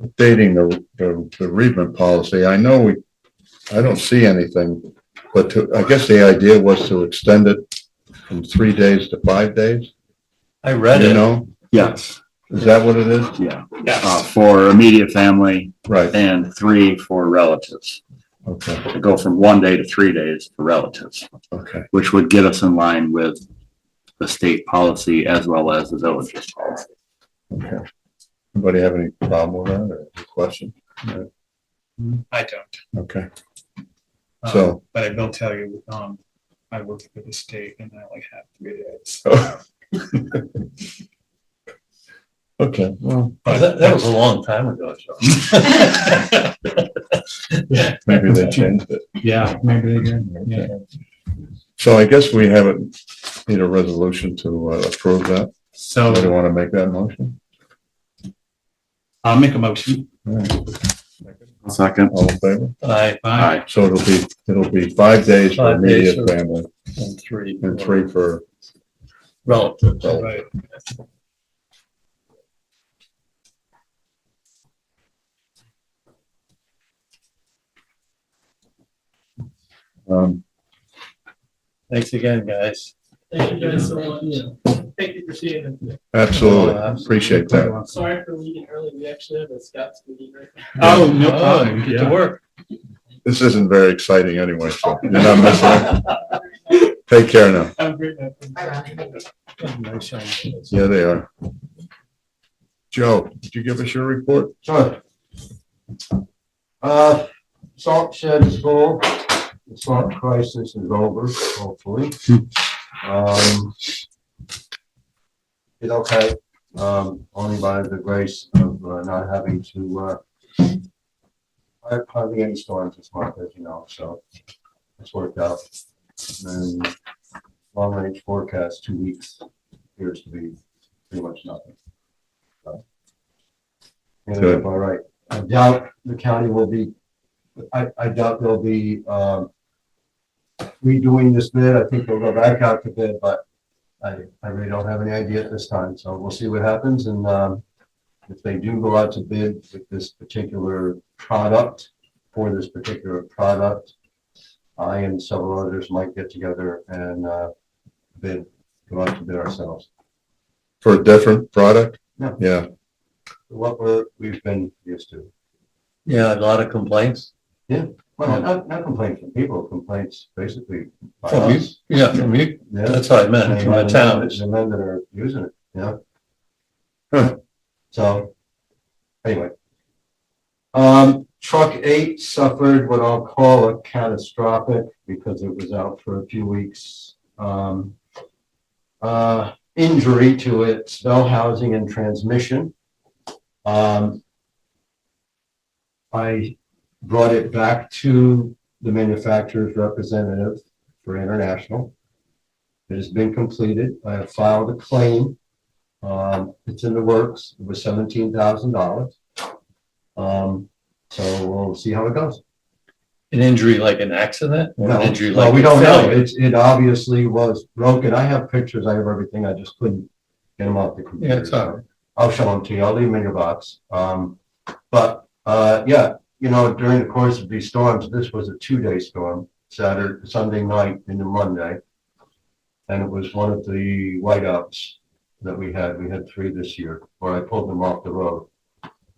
updating the bereavement policy. I know I don't see anything, but I guess the idea was to extend it from 3 days to 5 days. I read You it. know, Yes, is that what it is? yeah. For immediate family Right, and 3 for relatives. okay, To go from 1 day to 3 days for relatives, okay. which would get us in line with the state policy as well as the village's policy. Okay. Anybody have any problem with that or any question? I don't. Okay, So- But I will tell you, I work for the state and I only have 3 days. okay, well, That was a long time ago, so. maybe they changed it. Yeah, maybe they did. Yeah. Okay. So I guess we haven't need a resolution to approve that. So Do you want to make that motion? I'll make a motion. All right. Second. All in favor? Aye, Aye. So it'll be 5 days for 5 days immediate for- family and 3. and 3 for relatives. Right. um, Thanks again, guys. Thank you guys so much. Thank you for seeing it. absolutely. absolutely. Appreciate that. Sorry for leaving early. We actually have a Scouts meeting right now. Oh, no problem. Get Yeah. to work. This isn't very exciting anyway, so you're not missing it. Take care now. Have a great night. Nice shiny days. Yeah, they are. Joe, did you give us your report? Sure. Salt shed is full. The salt crisis is over, hopefully. It's okay, only by the grace of not having to, hardly any storms this month, as you know, so it's worked out. And long range forecast, 2 weeks appears to be pretty much nothing. So, ended up all right. I doubt the county will be, I doubt they'll be, redoing this bid. I think they'll go back out to bid, but I really don't have any idea at this time, so we'll see what happens, and, if they do go out to bid with this particular product, for this particular product, I and several others might get together and, go out to bid ourselves. For a different product? Yeah. Yeah, What we've been used to. Yeah, a lot of complaints. Well, not complaints from people, complaints basically by From you? us. Yeah, from you. Yeah. That's what I meant, from the towns. The men that are using it, yeah. Huh. So, anyway. Truck 8 suffered what I'll call a catastrophic, because it was out for a few weeks. Injury to its bell housing and transmission. I brought it back to the manufacturer's representative for international. It has been completed. I have filed a claim. It's in the works. It was $17,000. So we'll see how it goes. An injury like an accident? Or an injury Well, like we a don't know. failure? It obviously was broken. I have pictures. I have everything. I just couldn't get them off the computer. Yeah, it's all right. I'll show them to you. I'll leave them in your box. Yeah, during the course of these storms, this was a 2-day storm, Sunday night into Monday. And it was one of the whiteouts that we had. We had 3 this year, where I pulled them off the road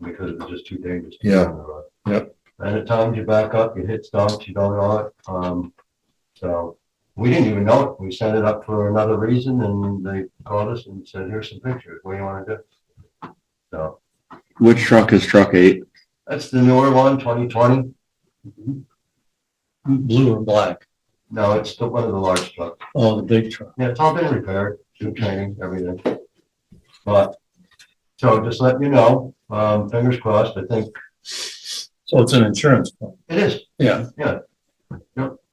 because it was just too dangerous to be Yeah. on the road. Yep. And at times you back up, you hit stumps, you don't know it. So we didn't even know it. We sent it up for another reason, and they called us and said, "Here's some pictures. What do you want to do?" So Which truck is truck 8? that's the newer one, 2020. Blue or black? No, it's still one of the large trucks. Oh, the big truck. Yeah, it's all been repaired, new training, everything. But, so just let you know, fingers crossed, I think So it's an insurance company. it is. Yeah. Yep.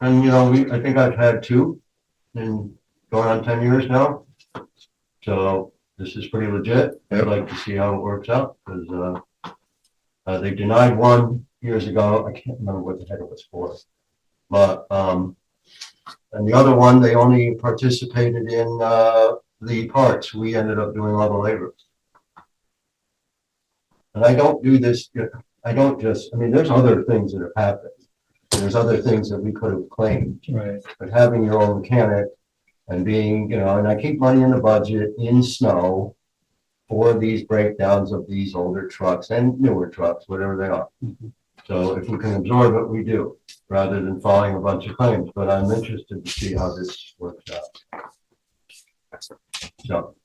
And I think I've had 2 in going on 10 years now. So this is pretty legit. I'd Yep. like to see how it works out, because, they denied one years ago. I can't remember what the heck it was for. But, and the other one, they only participated in, the parts. We ended up doing all the labor. And I don't do this, I don't just, I mean, there's other things that have happened. There's other things that we could have claimed, Right. but having your own mechanic and being, and I keep money in the budget in snow for these breakdowns of these older trucks and newer trucks, whatever they are. So if we can absorb it, we do, rather than filing a bunch of claims, but I'm interested to see how this works out. So.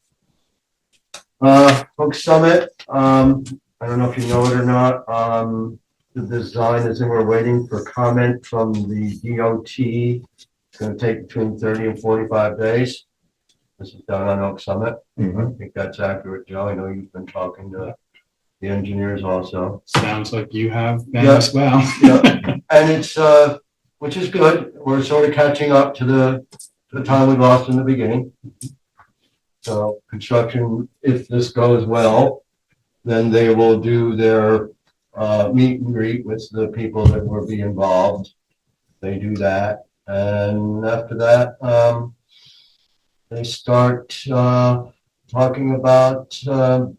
Oak Summit, I don't know if you know it or not, the design is, and we're waiting for comment from the DOT. It's gonna take between 30 and 45 days. This is done on Oak Summit. I think that's accurate, Joe. I know you've been talking to the engineers also. Sounds like you have been Yeah. as well. Yeah, and it's, which is good. We're sort of catching up to the time we lost in the beginning. So construction, if this goes well, then they will do their, meet and greet with the people that will be involved. They do that. And after that, they start, talking about,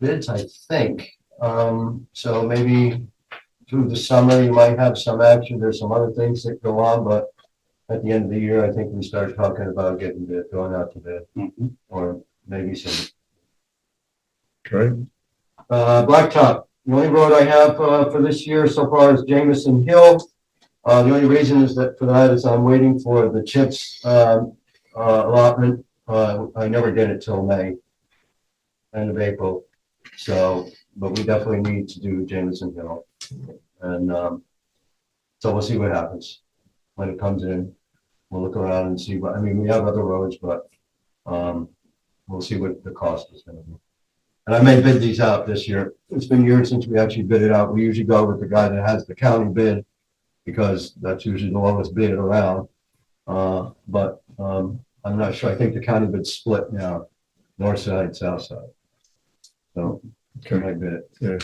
bids, I think. So maybe through the summer, you might have some action. There's some other things that go on, but at the end of the year, I think we start talking about getting bid, going out to bid, or maybe some. Great. Blacktop, the only road I have, for this year so far is Jameson Hill. The only reason is that for that is I'm waiting for the CHIPS, allotment. I never did it till May, end of April. So, but we definitely need to do Jameson Hill. And, so we'll see what happens when it comes in. We'll look around and see what, I mean, we have other roads, but, we'll see what the cost is gonna be. And I may bid these out this year. It's been years since we actually bid it out. We usually go with the guy that has the county bid because that's usually the lowest bid around. But I'm not sure. I think the county bid split now, north side, south side. So I might bid it. Yeah.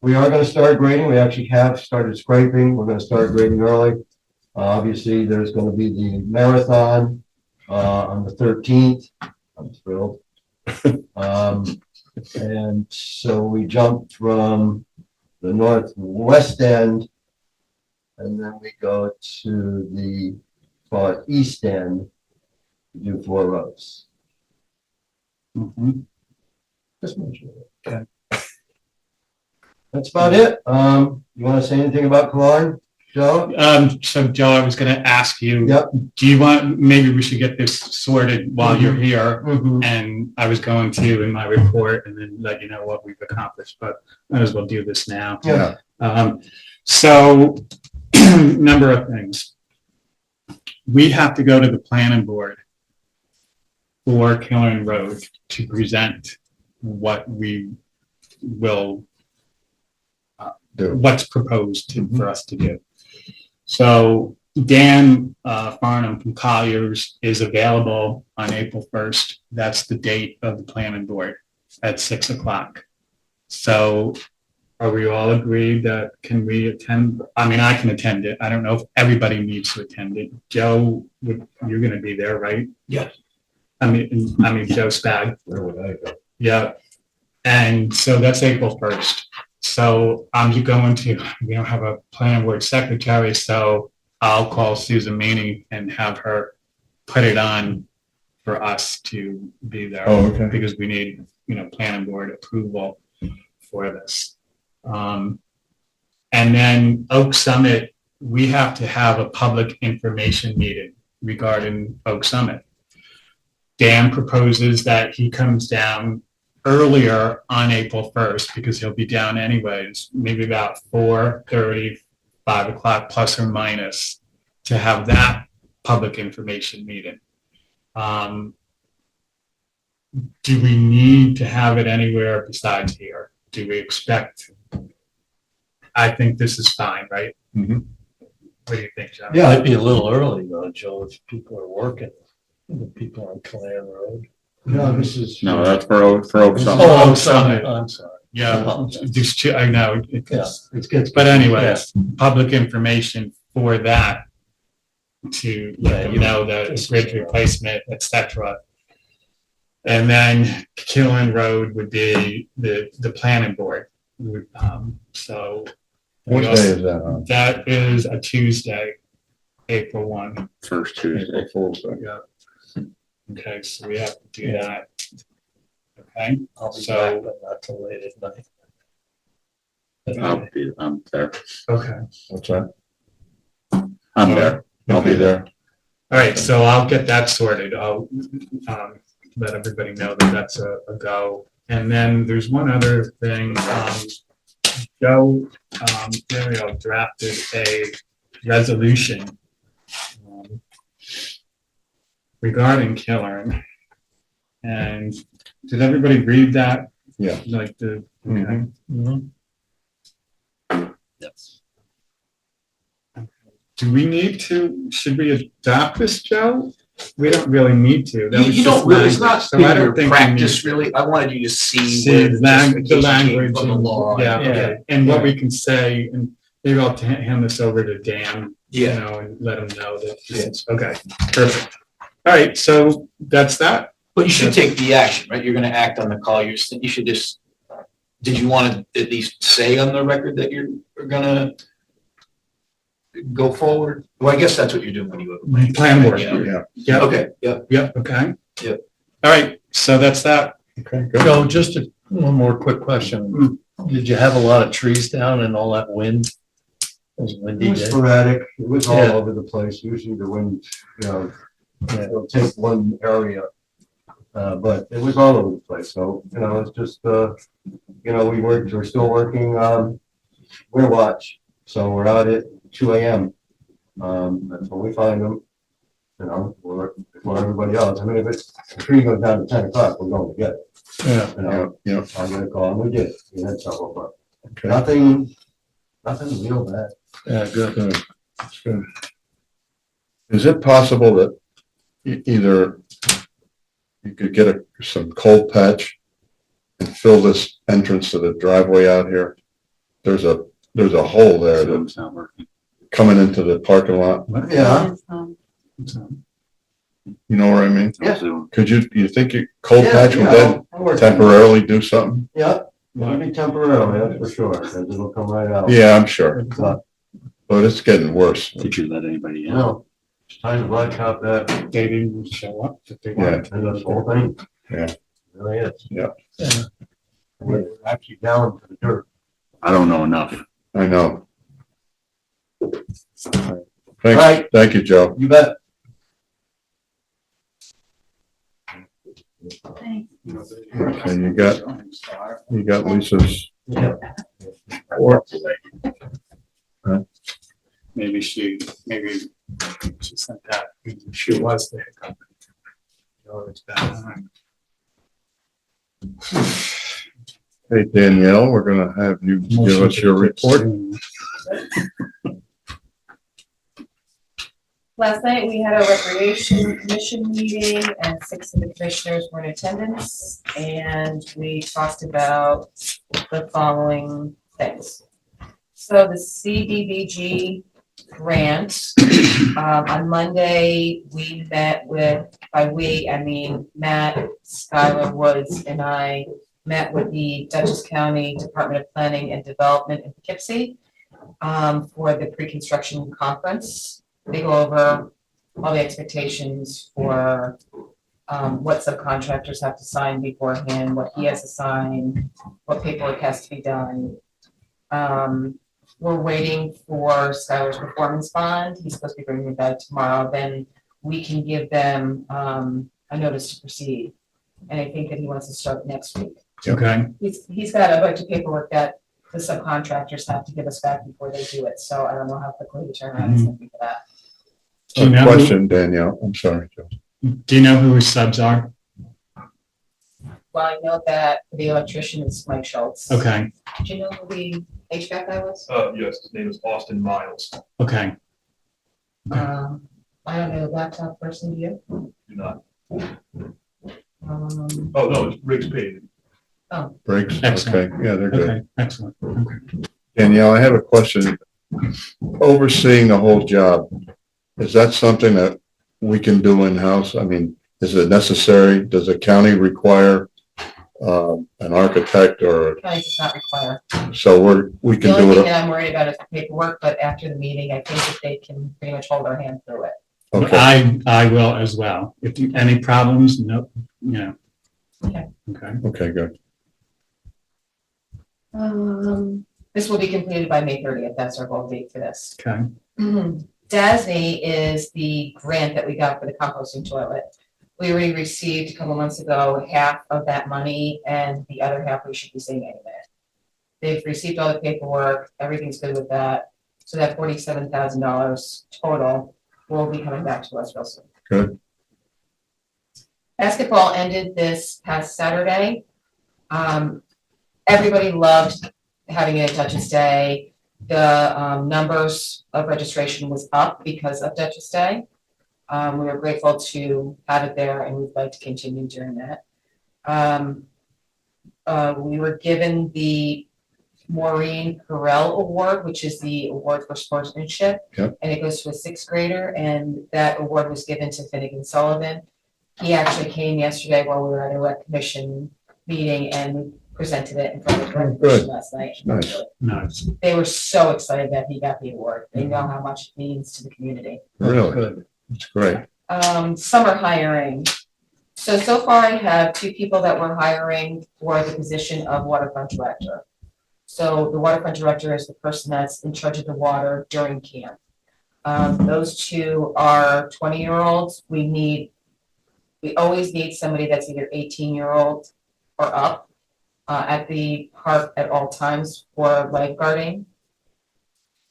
We are gonna start grading. We actually have started scraping. We're gonna start grading early. Obviously, there's gonna be the marathon on the 13th. I'm thrilled. And so we jumped from the northwest end and then we go to the far east end to do 4 rows. Just mention it. Okay. That's about it. You want to say anything about Kalon, Joe? So Joe, I was gonna ask you. Yep. Do you want, maybe we should get this sorted while you're here. Mhm. And I was going to in my report and then let you know what we've accomplished, but might as well do this now. Yeah. So, number of things. We have to go to the planning board for Killen Road to present what we will, what's proposed for us to do. So Dan Farnham from Colliers is available on April 1st. That's the date of the planning board at 6 o'clock. So are we all agreed that, can we attend? I mean, I can attend it. I don't know if everybody needs to attend it. Joe, you're going to be there, right? Yes. I mean, Joe Spag. Where would I go? Yeah. And so that's April 1st. So I'm going to, we don't have a planning board secretary, so I'll call Susan Meany and have her put it on for us to be there. Oh, okay. Because we need, planning board approval for this. And then Oak Summit, we have to have a public information meeting regarding Oak Summit. Dan proposes that he comes down earlier on April 1st because he'll be down anyways, maybe about 4:30, 5 o'clock plus or minus, to have that public information meeting. Do we need to have it anywhere besides here? Do we expect? I think this is fine, right? Mhm. What do you think, John? Yeah. Might be a little early though, Joe, if people are working, the people on Calan Road. No, this is. No, that's for Oak Summit. Oh, Summit. I'm sorry. Yeah, there's two, I know. It's, It gets. but anyways, public information for that to let them know that it's bridge replacement, et cetera. And then Killen Road would be the planning board. So. What day is that on? That is a Tuesday, April 1. First Tuesday. April Fool's Day. Yeah. Okay, so we have to do that. Okay, I'll be So- back, but not till late at night. I'm there. okay. What's that? I'm there. I'll be there. All right, so I'll get that sorted. I'll let everybody know that that's a go. And then there's one other thing. Joe, there we go, drafted a resolution regarding Killern. And did everybody read that? Yeah. Like the, Mhm. okay. Yes. Do we need to, should we adopt this, Joe? We don't really need to. That You was you just don't really, it's language. not So I don't your think we practice need to. really. I wanted you to see See where the the justification language came from the and, law. yeah, Yeah. okay. And what we can say, and maybe I'll hand this over to Dan, you Yeah. know, and let him know that this is, okay, perfect. All right, so that's that. But you should take the action, right? You're gonna act on the call. You should just, did you want to at least say on the record that you're gonna go forward? Well, I guess that's what you're doing when you. Plan board. Yeah. Yeah. Yep, Okay, yeah. yep, okay. Yep. All right, so that's that. Okay, good. Joe, just one more quick question. Did you have a lot of trees down and all that wind? It was a It windy was day. sporadic, it was all Yeah. over the place, usually the wind, Yeah. it'll take one area. But it was all over the place, so, it's just, we're still working, we're watch, so we're out at 2 a.m. That's when we find them, we're before everybody else. I mean, if a tree goes down to 10 o'clock, we're going to get it. Yeah. Yeah, I'm gonna call, and we did, we had several, but okay. nothing real bad. Yeah, good. Good. That's good. Is it possible that either you could get some cold patch and fill this entrance to the driveway out here? There's a hole there that's Zoom's not working. coming into the parking lot. Yeah. You know what I mean? No Yeah. Zoom. Could you think cold Yeah, patch would yeah, then I'll work on it. temporarily do something? Yeah, it'll be temporarily, that's for sure, because it'll come right out. Yeah, I'm sure. But, But it's getting worse. Did you let anybody you know? know, it's time to blacktop that, They didn't show up. if they Yeah. wanted. and this whole thing. Yeah. It really is. Yeah. Yeah. We're actually down to the dirt. I don't know enough. I know. Right. Thank you, Joe. You bet. Okay, you got Lisa's. Yeah. Maybe she sent that, she was there. Oh, it's bad. Hey, Danielle, we're gonna have you give us your report. Last night, we had a recreation commission meeting and 6 of the commissioners were in attendance. And we talked about the following things. So the CDBG grant, on Monday, we met with, by we, I mean Matt, Skylar Woods, and I met with the Dutchess County Department of Planning and Development in Poughkeepsie for the pre-construction conference. They go over all the expectations for what subcontractors have to sign beforehand, what he has to sign, what paperwork has to be done. We're waiting for Skylar's performance bond. He's supposed to be bringing that tomorrow. Then we can give them a notice to proceed. And I think that he wants to start next week. Okay, He's got a bunch of paperwork that the subcontractors have to give us back before they do it. So I don't know how quickly the turnaround is gonna be for that. Do you know who- Question, Danielle. I'm sorry, Joe. do you know who his subs are? Well, I know that the electrician is Mike Schultz. Okay, Do you know who the HVAC guy was? Yes, his name is Austin Miles. okay, I don't know the laptop person, do you? Do not. Um, Oh, no, it's Riggs Paving. Briggs? Okay, Excellent. yeah, they're good. okay, excellent. Okay. Danielle, I have a question. Overseeing the whole job, is that something that we can do in-house? I mean, Is it necessary? Does the county require an architect or, County does not require. so we The can only do thing it? that I'm worried about is paperwork, but after the meeting, I think that they can pretty much hold our hand through it. Okay, I will as well. If you, any problems, no, you know. Okay. Okay. okay, good. This will be completed by May 30th. That's our goal date for this. Okay. DASNY is the grant that we got for the composting toilet. We already received a couple months ago half of that money, and the other half we should be seeing any minute. They've received all the paperwork, everything's good with that, so that $47,000 total will be coming back to us real soon. Good. Basketball ended this past Saturday. Everybody loved having it at Duchess Day. The numbers of registration was up because of Duchess Day. We were grateful to have it there, and we'd like to continue doing that. We were given the Maureen Carell Award, which is the award for sportsmanship. Yep. And it goes to a sixth grader, and that award was given to Finnegan Sullivan. He actually came yesterday while we were at a rec commission meeting, and we presented it in front of the rec commission last night. Nice. Nice. They were so excited that he got the award. They know how much it means to the community. Really? Good. It's great. Summer hiring. So far I have 2 people that we're hiring for the position of waterfront director. So the waterfront director is the person that's in charge of the water during camp. Those 2 are 20-year-olds. We always need somebody that's either 18-year-old or up at the park at all times for lifeguarding.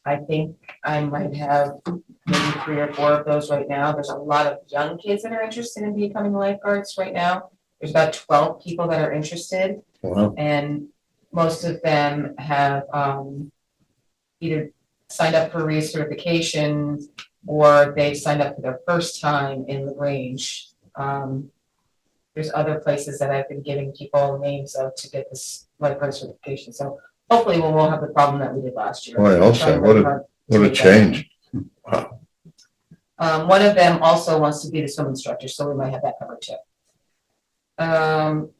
I think I might have maybe 3 or 4 of those right now. There's a lot of young kids that are interested in becoming lifeguards right now. There's about 12 people that are interested, Wow. and most of them have either signed up for recertification or they've signed up for their first time in LaGrange. There's other places that I've been giving people names of to get this lifeguard certification. So hopefully we won't have the problem that we did last year. Boy, I'll say, what a change. Wow. One of them also wants to be the swim instructor, so we might have that covered too.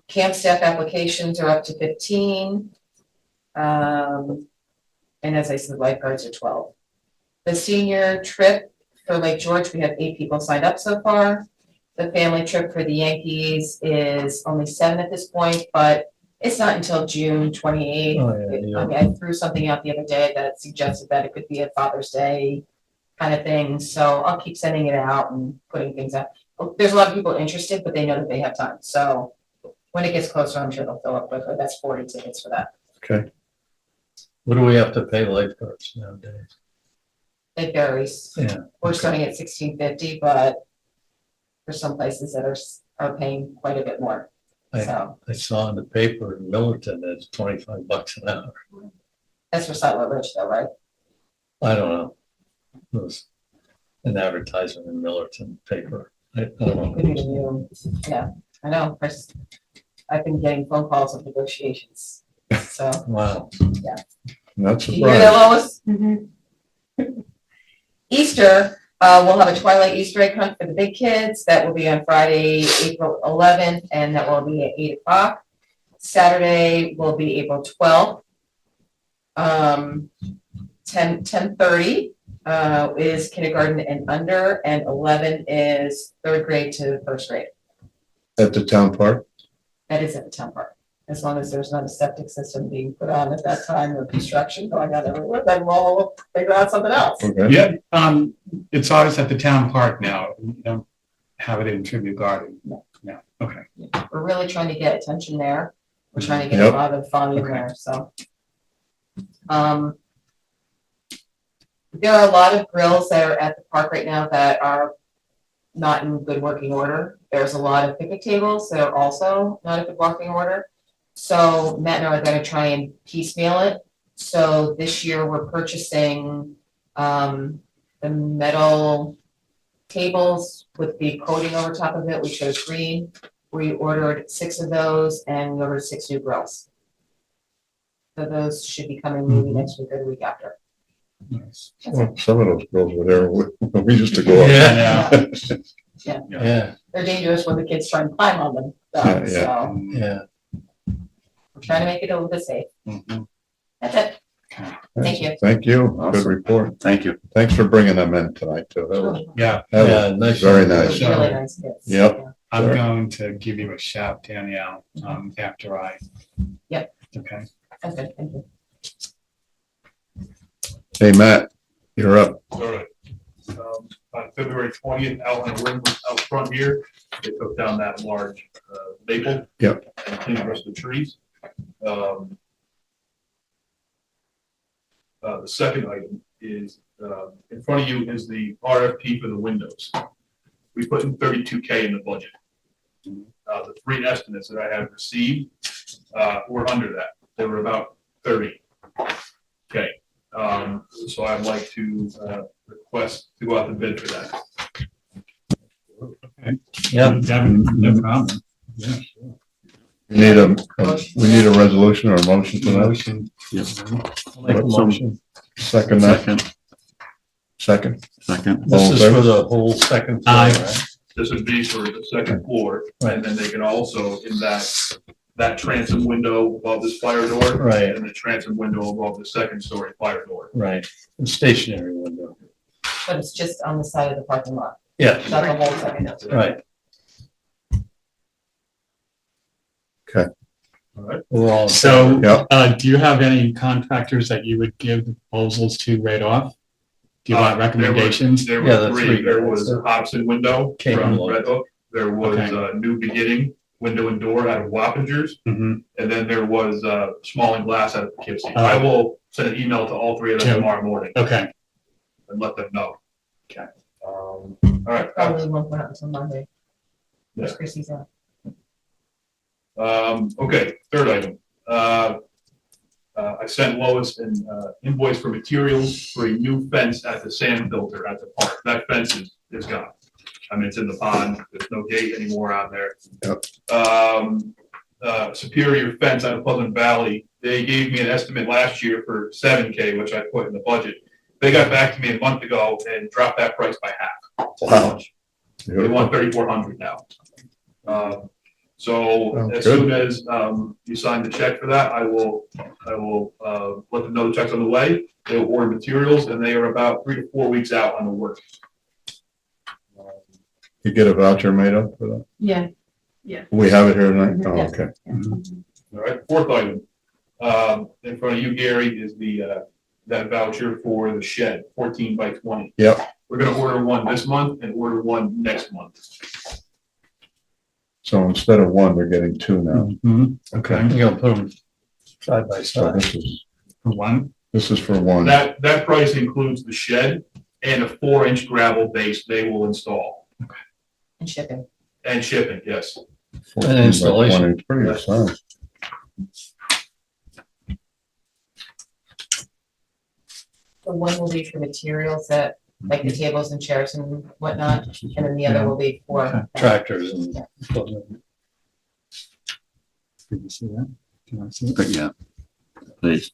Camp staff applications are up to 15. And as I said, lifeguards are 12. The senior trip for Lake George, we have 8 people signed up so far. The family trip for the Yankees is only 7 at this point, but it's not until June 28th. Oh, yeah, I mean, I threw something out the other day that suggested that it could be a Father's Day kind of thing, so I'll keep sending it out and putting things out. There's a lot of people interested, but they know that they have time, so when it gets closer, I'm sure they'll fill up quickly. That's 40 tickets for that. Okay. What do we have to pay lifeguards nowadays? It varies. Yeah. We're starting at $16.50, but there's some places that are paying quite a bit more, so I saw in the paper in Millerton, it's $25 an hour. that's for Silent Ridge though, right? I don't know. It was an advertisement in Millerton paper. I don't Good know. you. Yeah, I know. I've been getting phone calls of negotiations, so. Wow. Not You hear that, surprised. Lois? Easter, we'll have a Twilight Easter egg hunt for the big kids. That will be on Friday, April 11th, and that will be at 8 o'clock. Saturday will be April 12th. 10:30 is kindergarten and under, and 11 is 3rd grade to 1st grade. At the town park? That is at the town park. As long as there's not a septic system being put on at that time or construction going on everywhere, then we'll figure out something else. Okay. Yeah, it's always at the town park now. You don't have it in Tribute Garden. No, okay. We're really trying to get attention there. We're trying to get Yep. a lot of volume Okay. there, so. There are a lot of grills that are at the park right now that are not in good working order. There's a lot of picnic tables that are also not in good working order. So Matt and I are gonna try and piecemeal it. So this year we're purchasing, the metal tables with the coating over top of it, which is green. We ordered 6 of those and we ordered 6 new grills. So those should be coming maybe next week or the week after. Nice. Well, some of those girls were there. We used to go up. Yeah. Yeah, They're dangerous when the kids try and climb on them, Yeah, though, yeah. so yeah. we're trying to make it a little bit safe. Mhm. That's it. Thank you. Thank you. Good Awesome. report. Thank you. Thanks for bringing them in tonight too. That was, Yeah, that Yeah, was nice very job. nice. Really nice kids. Yep. I'm Sure. going to give you a shout, Danielle, after I. Yep. Okay. Okay, thank you. Hey, Matt, you're up. All right. On February 20th, out on the rim, out front here, they took down that large maple. Yep. And cleaned the rest of the trees. The second item is, in front of you is the RFP for the windows. We put in 32K in the budget. The three estimates that I have received were under that. They were about 30. Okay, so I'd like to request to go out to bid for that. Yeah, Devin, no problem. We need a resolution or a motion for that. Motion. I'll make a motion. Second that, Second, second. This All in is favor? for the whole second floor, Aye. right? This would be for the second floor, Right. and then they can also, in that transom window above this fire door. Right. And the transom window above the second story fire door. Right, the stationary window. But it's just on the side of the parking lot, Yeah, not the whole second. right. All right. We're all. So, Yeah. do you have any contractors that you would give proposals to right off? Do you want recommendations? There Yeah, were the three. three There guys. was Hobson Window Came from along. Red Hook. There was Okay. New Beginning Window and Door out of Wappingers. Mhm. And then there was Small and Glass out of Poughkeepsie. Oh. I will send an email to all three of them Jim. tomorrow morning Okay, and let them know. Okay. All right. Probably won't go out until Monday. Yeah. There's Chrissy's out. Okay, third item. I sent Lois an invoice for materials for a new fence at the sand filter at the park. That fence is gone. I mean, it's in the pond. There's no gate anymore out there. Superior Fence out of Pleasant Valley, they gave me an estimate last year for 7K, which I put in the budget. They got back to me a month ago and dropped that price by half. Wow. They want 3,400 now. So Sounds as good. soon as you sign the check for that, I will let them know the check's on the way. They will order materials and they are about 3 to 4 weeks out on the work. You get a voucher made up for that? Yeah. We have it here tonight? Oh, Yes. okay. All right, fourth item, in front of you, Gary, is that voucher for the shed, 14 by 20. Yep. We're gonna order one this month and order one next month. So instead of one, they're getting two now. Mhm. Okay. You're gonna put them side by So side. this is for one. That price includes the shed and a 4-inch gravel base they will install. And shipping. And shipping, yes. 14 by installation. 20. It's pretty good size. So one will be for materials that, like the tables and chairs and whatnot, and then the other will be for. Tractors and equipment. Did you see that? Can I see it? but yeah, please.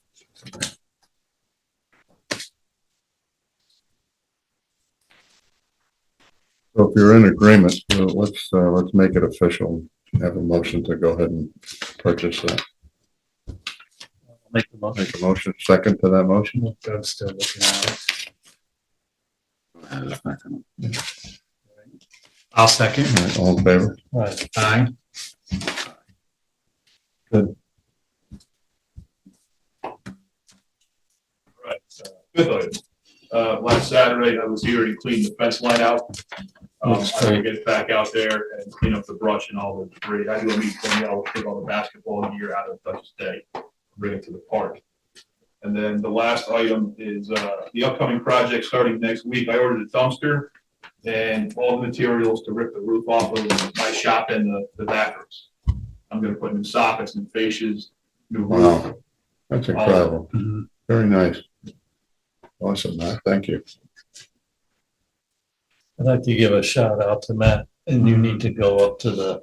So if you're in agreement, let's make it official. Have a motion to go ahead and purchase that. Make the motion. Make a motion, second to that motion. I'm still looking at it. I'll second. All right, all in favor? Right. Aye. Right. Fifth item. Last Saturday, I was here and cleaned the fence line out. I'm gonna get back out there and clean up the brush and all the debris. I do a meet Danielle, take all the basketball gear out of Dutchess Day, bring it to the park. And then the last item is, the upcoming project starting next week. I ordered a dumpster and all the materials to rip the roof off of my shop and the bathrooms. I'm gonna put new soffits, new fascias, new roof. Wow, that's incredible. Mhm. Very nice. Awesome, Matt. Thank you. I'd like to give a shout out to Matt, and you need to go up to the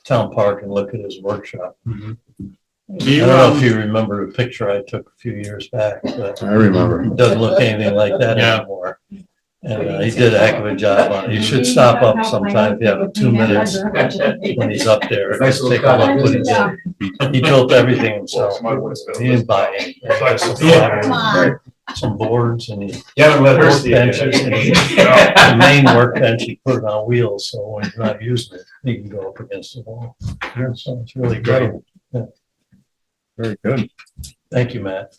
town park and look at his workshop. Mhm. I Do you, don't know if you remember a picture I took a few years back, but I remember. it doesn't look anything like that Yeah. anymore. And he did a heck of a job on it. You should stop up sometime if you have 2 minutes when he's up there. Nice little Take a look what he did. He built everything himself. He didn't buy anything. Some boards and he You haven't let her see it benches and yet. the main workbench, he put it on wheels, so when he's not using it, he can go up against the wall. So it's really great. Very good. Thank you, Matt.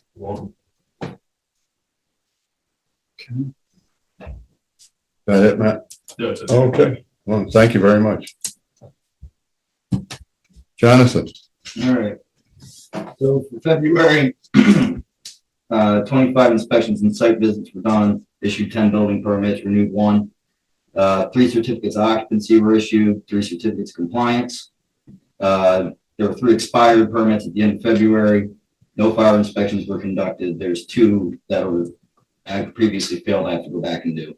That it, Matt? Yeah, it's a- Okay, well, thank you very much. Jonathan, All right. So for February, 25 inspections and site visits were done, issued 10 building permits, renewed 1. 3 certificates of occupancy were issued, 3 certificates of compliance. There were 3 expired permits at the end of February. No fire inspections were conducted. There's 2 that were had previously failed. I have to go back and do.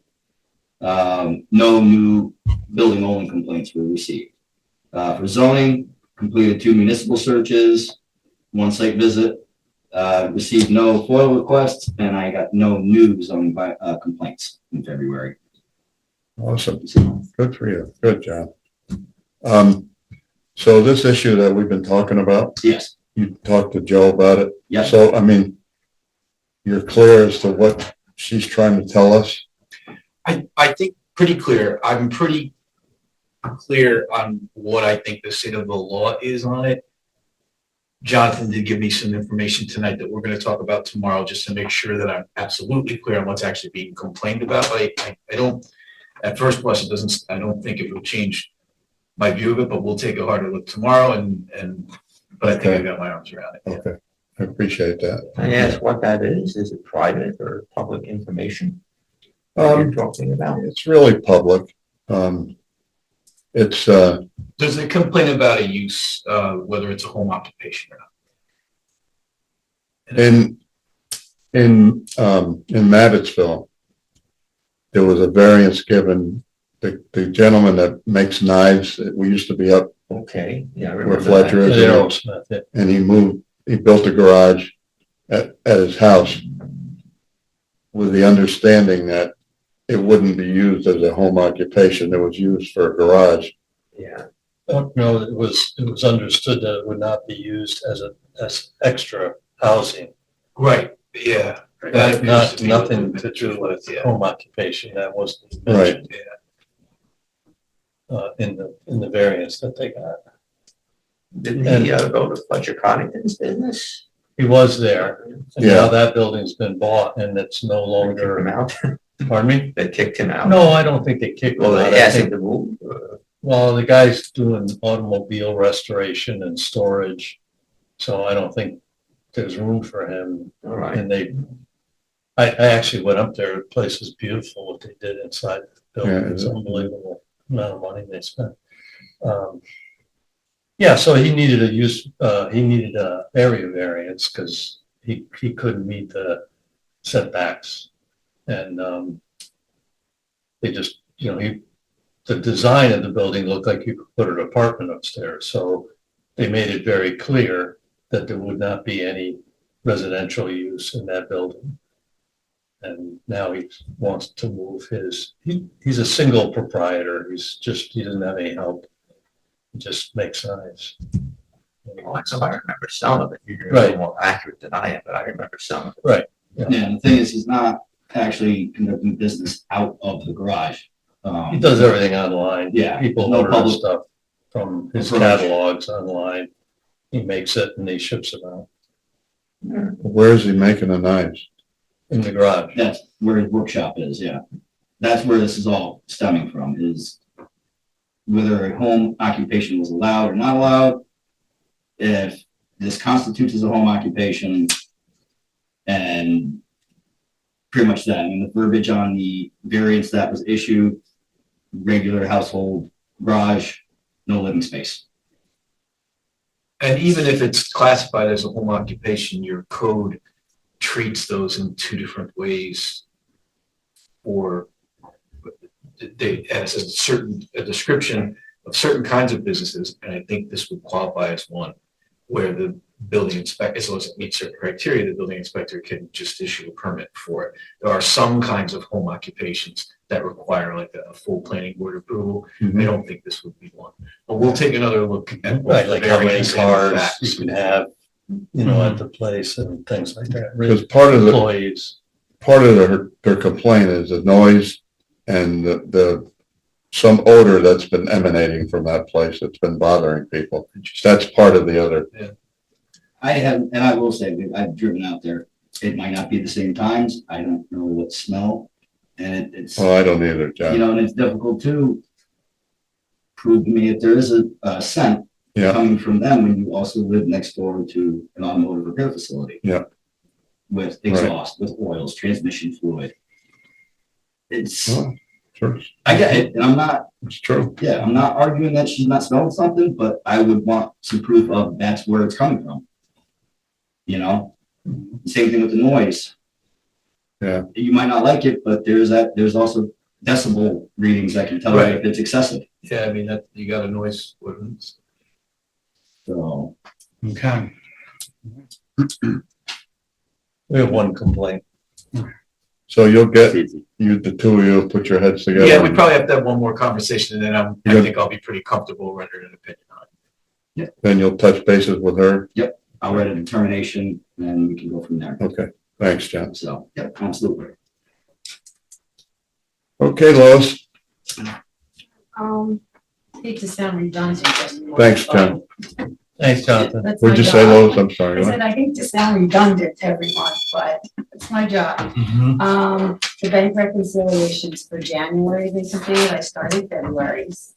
No new building only complaints were received. For zoning, completed 2 municipal searches, 1 site visit, received no FOIL requests, and I got no new zoning complaints in February. awesome. Good for you. Good job. So this issue that we've been talking about, Yes, you talked to Joe about it. yes. So, I mean, you're clear as to what she's trying to tell us? I think pretty clear. I'm pretty clear on what I think the state of the law is on it. Jonathan did give me some information tonight that we're gonna talk about tomorrow, just to make sure that I'm absolutely clear on what's actually being complained about. I don't, at first blush, I don't think it will change my view of it, but we'll take a harder look tomorrow but I think I got my arms around it. Okay, I appreciate that. Can I ask what that is? Is it private or public information that you're talking about? It's really public. It's, Does it complain about a use, whether it's a home occupation or not? in Mabbittsville, there was a variance given, the gentleman that makes knives, we used to be up Okay, yeah, I where remember Fletcher that. is, Aerosmith, yeah. and he built a garage at his house with the understanding that it wouldn't be used as a home occupation, it was used for a garage. Yeah, No, it was understood that it would not be used as extra housing. Right, yeah. Nothing to do with home occupation. That wasn't mentioned. In the variance that they got. didn't he go to Fletcher Coddington's business? He was there, and Yeah. now that building's been bought and it's no They kicked him longer, out. pardon me? They kicked him out. No, I don't think they kicked him Well, out. they I asked him think, to move. well, the guy's doing automobile restoration and storage, so I don't think there's room for him. All right. And I actually went up there. The place is beautiful, what they did inside the building. Yeah, It's it is. unbelievable amount of money they spent. Yeah, so he needed a area variance because he couldn't meet the setbacks. And they just, the design of the building looked like you could put an apartment upstairs. So they made it very clear that there would not be any residential use in that building. And now he wants to move he's a single proprietor. He doesn't have any help. He just makes knives. Well, so I remember some of it. You're a Right. little more accurate than I am, but I remember some of it. Yeah, and the thing is, he's not actually conducting business out of the garage. He does everything online. Yeah, People no order public stuff from his approach. catalogs online. He makes it and he ships it out Where is he making the knives? in the garage. That's where his workshop is, yeah. That's where this is all stemming from, is whether a home occupation was allowed or not allowed. If this constitutes as a home occupation, and pretty much that. I mean, the verbiage on the variance that was issued, regular household garage, no living space. And even if it's classified as a home occupation, your code treats those in 2 different ways. Or they has a description of certain kinds of businesses, and I think this would qualify as one, where the building inspector, as long as it meets certain criteria, the building inspector can just issue a permit for it. There are some kinds of home occupations that require like a full planning board approval. I don't think this would be one, but we'll take another look at. both Right, the like how many variance and the cars facts. you can have, you know, at the place and things like that. Because part of Employees. their complaint is the noise and the some odor that's been emanating from that place that's been bothering people. That's part of the other. I have, and I will say, I've driven out there. It might not be the same times. I don't know what smell. And it's, Well, I don't either, you John. know, and it's difficult to prove to me if there is a scent Yeah. coming from them when you also live next door to an automotive repair facility. Yeah. With exhaust, with oils, transmission fluid. It's, Oh, sure, I get it, and I'm not, it's true. yeah, I'm not arguing that she's not smelling something, but I would want some proof of that's where it's coming from. You know, same thing with the noise. Yeah. You might not like it, but there's also decibel readings that can tell you Right. if it's excessive. Yeah, I mean, that, you got a noise ordinance. So, Okay. We have one complaint. So you'll It's get, easy. the two of you put your heads together. Yeah, we probably have to have one more conversation and then I Good. think I'll be pretty comfortable rendering an opinion on it. Then you'll touch bases with her. I'll write a determination and we can go from there. Okay, thanks, John. So, yep, absolutely. Okay, Lois, Hate to sound redundant. anymore, Thanks, but Jen. Thanks, Jonathan. that's What'd my you say, job. Lois? I'm sorry. I what? said, I hate to sound redundant to everyone, but it's my job. The bank reconciliations for January recently, I started February's.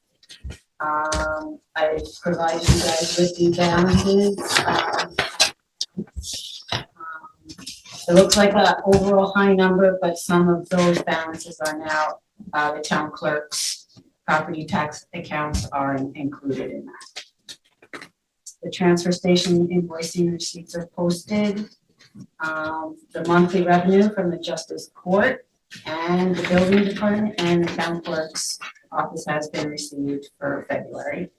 I provided you guys with the balances. It looks like an overall high number, but some of those balances are now, the town clerk's property tax accounts are included in that. The transfer station invoicing receipts are posted. The monthly revenue from the justice court and the building department and the town clerk's office has been received for February.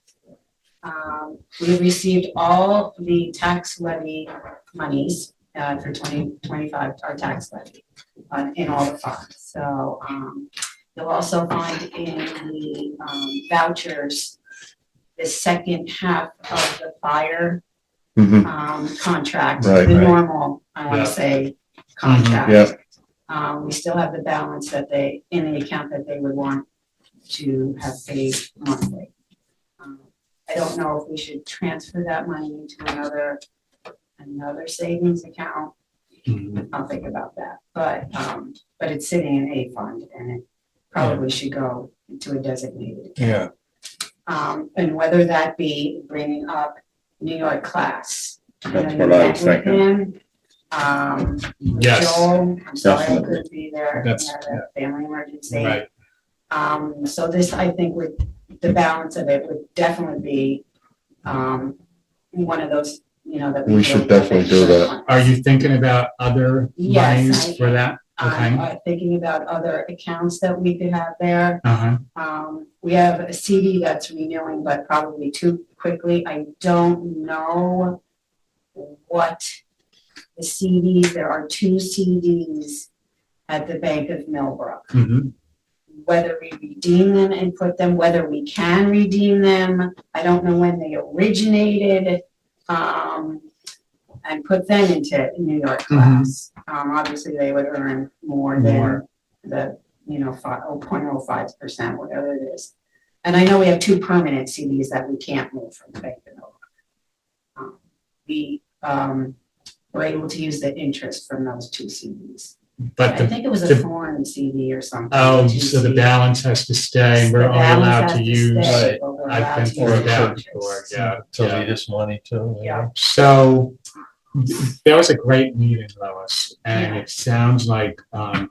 We received all the tax levy monies for 2025, our tax levy in all the funds. So you'll also find in the vouchers the second half of the fire Mhm. contract, Right, the right. normal, I want Yeah. to say, contract. Yeah. We still have the balance that they, in the account that they would want to have paid monthly. I don't know if we should transfer that money into another savings account. I'll think about that, but it's sitting in a fund and it probably should go into a designated. Yeah. And whether that be bringing up New York class. That's You what know, I you was met with thinking. him. Yes. Joel, I'm sorry I Definitely. couldn't be there, he That's- had a family emergency. Right. So this, I think would, the balance of it would definitely be, one of those, you know, that. We should definitely do that. Are you thinking about other Yes, monies I- for that? Okay. I'm thinking about other accounts that we could have there. Uh-huh. We have a CD that's renewing, but probably too quickly. I don't know what the CDs, there are 2 CDs at the Bank of Millbrook. Mhm. Whether we redeem them and put them, whether we can redeem them, I don't know when they originated, and put them into New York class. Obviously, they would earn more than the, 0.05%, whatever it is. And I know we have 2 permanent CDs that we can't move from the Bank of Millbrook. We were able to use the interest from those 2 CDs. But I the, think it was a the- foreign CD or something. oh, 2 so the CDs. balance has to stay. We're The only balance allowed has to to use. stay, but we're I've allowed been to through use that interest. before, yeah. To yeah. lead us money too. Yeah. So there was a great meeting, Lois, and Yeah. it sounds like, why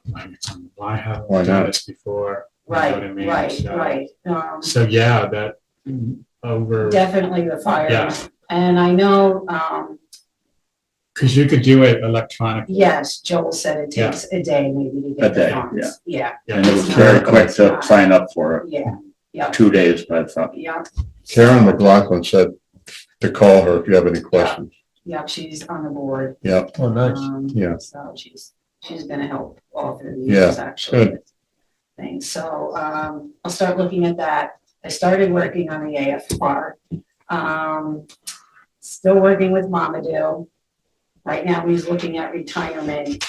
haven't we Why done not? this before? You know what I mean? Right, So- right. So, yeah, that over, Definitely the fire. Yeah. And I know, because you could do it electronically. yes, Joel said it takes a day maybe to A get the day, funds. Yeah, And it was very quick to sign up for it. yeah, yeah, 2 days, but I thought, yeah. Karen McLaughlin said to call her if you have any questions. Yep, she's on the board. Yeah, Oh, nice. Yeah. So she's gonna help all through the Yeah, years, actually. good. Things, so, I'll start looking at that. I started working on the AFR. Still working with Mamadou. Right now, he's looking at retirement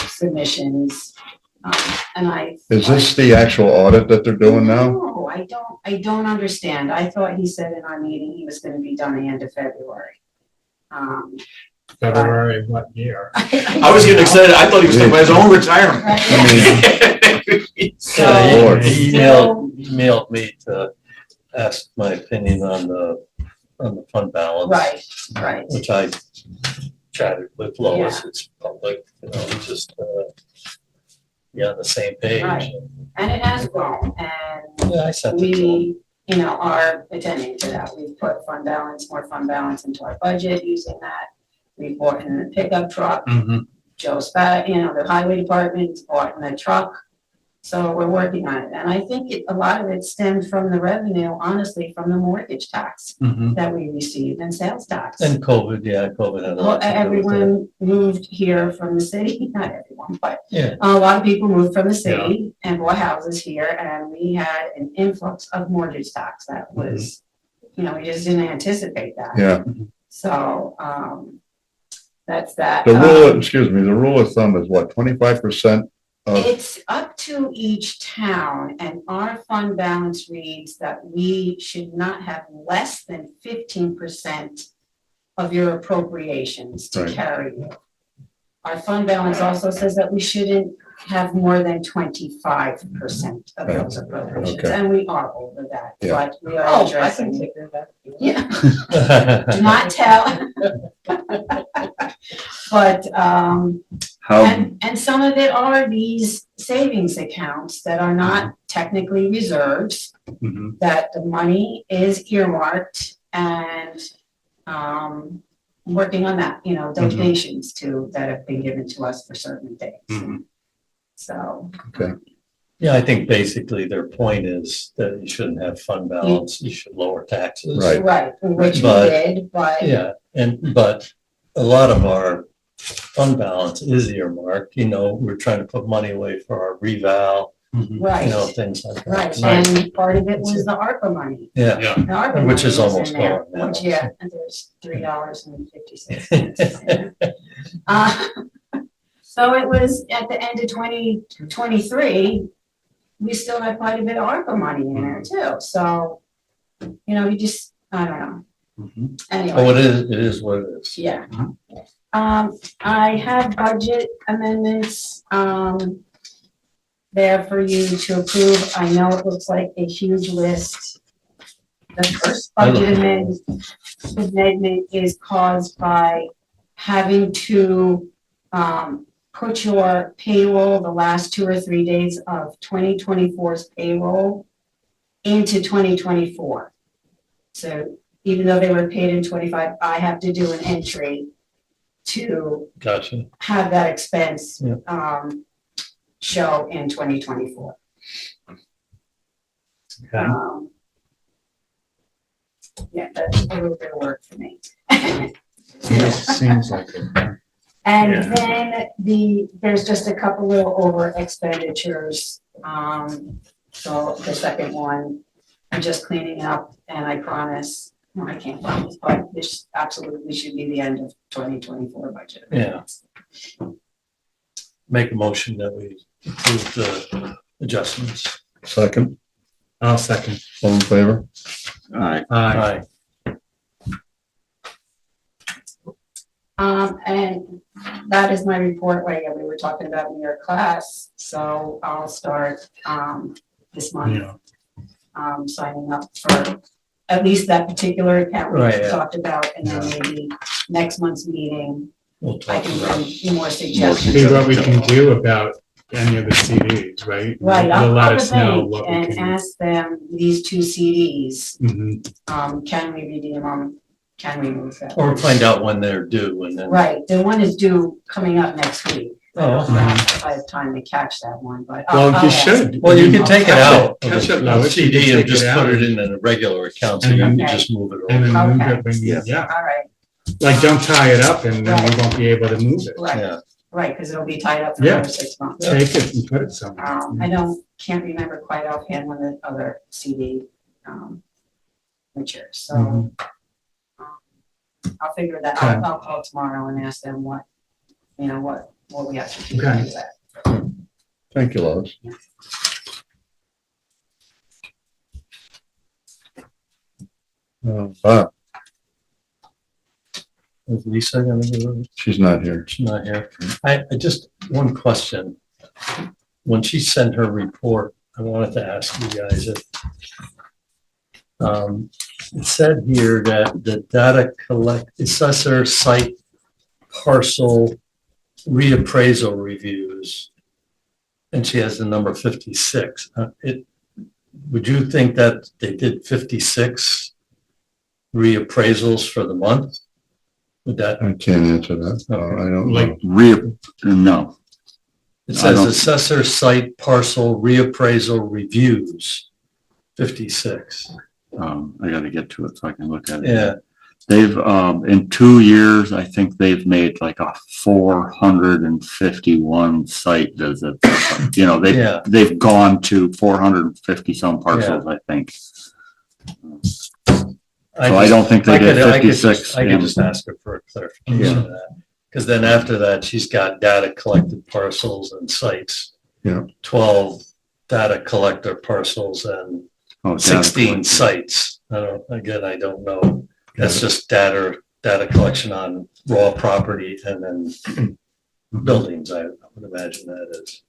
submissions. And is this the actual audit that they're doing now? No, I don't understand. I thought he said in our meeting he was gonna be done the end of February. February, of what year? I was getting excited. I thought he was talking about his own retirement. So, Yeah, Lord. he emailed me to ask my opinion on the fund balance. right. Which I chatted with Lois, it's public, you know, just, be on the same page. Right. And it has grown, and Yeah, I sent it to him. we, are attending to that. We've put more fund balance into our budget using that. We bought in the pickup truck, Joe's back, the highway department's bought in the truck. So we're working on it, and I think a lot of it stemmed from the revenue, honestly, from the mortgage tax that we received and sales tax. And COVID had a lot to do with that. Everyone moved here from the city, not everyone, but Yeah. a lot of people moved from the city and bought houses here, and we had an influx of mortgage tax that was, we just didn't anticipate that. Yeah, So, that's that. the rule of thumb is what, 25%? It's up to each town, and our fund balance reads that we should not have less than 15% of your appropriations to Right. carry you. Our fund balance also says that we shouldn't have more than 25% of those appropriations, Okay. and we are over that, Yeah. but we are I can addressing. take care of that. Yeah, do not tell. But, How, and some of it are these savings accounts that are not technically reserves, that the money is earmarked, and, working on that, donations that have been given to us for certain things. So, Yeah, I think basically their point is that you shouldn't have fund balance, you should lower taxes. Right. right, which we But- did, but. Yeah, but a lot of our fund balance is earmarked, we're trying to put money away for our reval, Right, things like that. right, and part of it was the ARPA money. Yeah, The ARPA Which money is was almost in there, gone now, which, yeah, and there's $3.56. So it was at the end of 2023, we still had quite a bit of ARPA money in there too, so, you just, I don't know. Anyway. oh, it is what it is. Yeah. I have budget amendments, there for you to approve. I know it looks like a huge list. The first budget amendment is caused by having to, put your payroll, the last 2 or 3 days of 2024's payroll into 2024. So even though they were paid in 25, I have to do an entry to Gotcha. have that expense, Yeah. show in 2024. Okay. Yeah, that's a little bit of work for me. Seems like it. And Yeah. then there's just a couple little over expenditures. So the second one, I'm just cleaning up, and I promise, no, I can't promise, but this absolutely should be the end of 2024 budget. Yeah. Make a motion that we approve the adjustments. Second, I'll second. all in favor? Aye. Aye. And that is my report, like we were talking about in your class, so I'll start, this month. Yeah. Signing up for at least that particular account we Right, yeah. talked about, and then maybe next month's meeting, We'll I talk can about bring more suggestions. See what we can do about any of the CDs, right? Right, They'll I'll let call the us know bank what we and can. ask them, these 2 CDs, Mhm. can we redeem them? Can we move them? or find out when they're due and then. Right, the one is due coming up next week, Oh, If I have time to catch that one, but. Well, I'll you ask. should. well, you can take it Catch out of Catch it, the Lois. You can CD and take just it put out it in a regular account, so And you then- can just move it And over. then move Okay. it when you, yeah. All right, Like, don't tie it up and then we won't be able to move it. right, Yeah, right, because it'll be tied up for Yeah. another 6 months. Take it and put it somewhere. I can't remember quite offhand when the other CD, matures, so. Mhm. I'll figure that Okay. out. I'll call tomorrow and ask them what we have to do to Okay. do that. Thank you, Lois. Bob, is Lisa gonna do it? she's not here. She's not here. I just, one question. When she sent her report, I wanted to ask you guys if it said here that the data assessor site parcel reappraisal reviews, and she has the number 56. Would you think that they did 56 reappraisals for the month? Would that, I can't answer that. I don't know. No, it I says don't- assessor site parcel reappraisal reviews, 56. I gotta get to it so I can look at it. Yeah, They've, in 2 years, I think they've made like a 451 site visit. You know, Yeah. they've gone to 450 some parcels, I think. So I don't think they did 56. I could just ask her for a clarification of that. Because then after that, she's got data collected parcels and sites. Yeah. 12 data collector parcels and Oh, data 16 collection. sites. I don't know. That's just data collection on raw property and then buildings, I would imagine that is.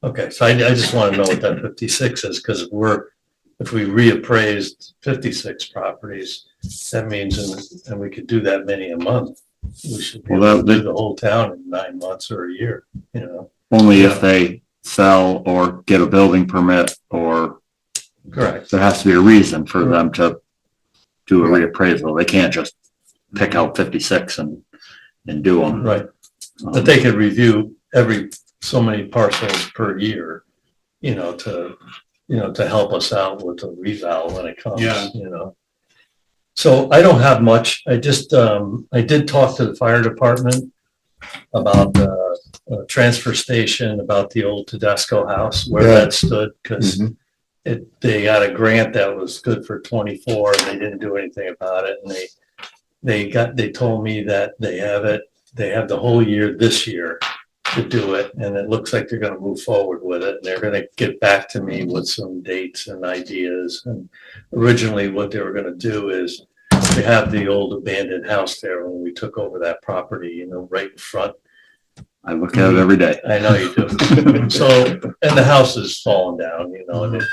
Okay, so I just want to know what that 56 is, because if we reappraised 56 properties, that means, and we could do that many a month, we should be able to do the whole town in 9 months or a year, you know? Only if they sell or get a building permit, or Correct. there has to be a reason for them to do a reappraisal. They can't just pick out 56 and do them. Right. But they could review every so many parcels per year, to help us out with the reval when it comes, Yeah. So I don't have much. I just, I did talk to the fire department about the transfer station, about the old Tedesco house, where Yeah. that stood, because Mhm. they got a grant that was good for 24 and they didn't do anything about it. And they told me that they have the whole year this year to do it. And it looks like they're going to move forward with it. And they're going to get back to me with some dates and ideas. And originally what they were going to do is they have the old abandoned house there when we took over that property, right in front. I look at it every day. I know you do. So, and the house is falling down, and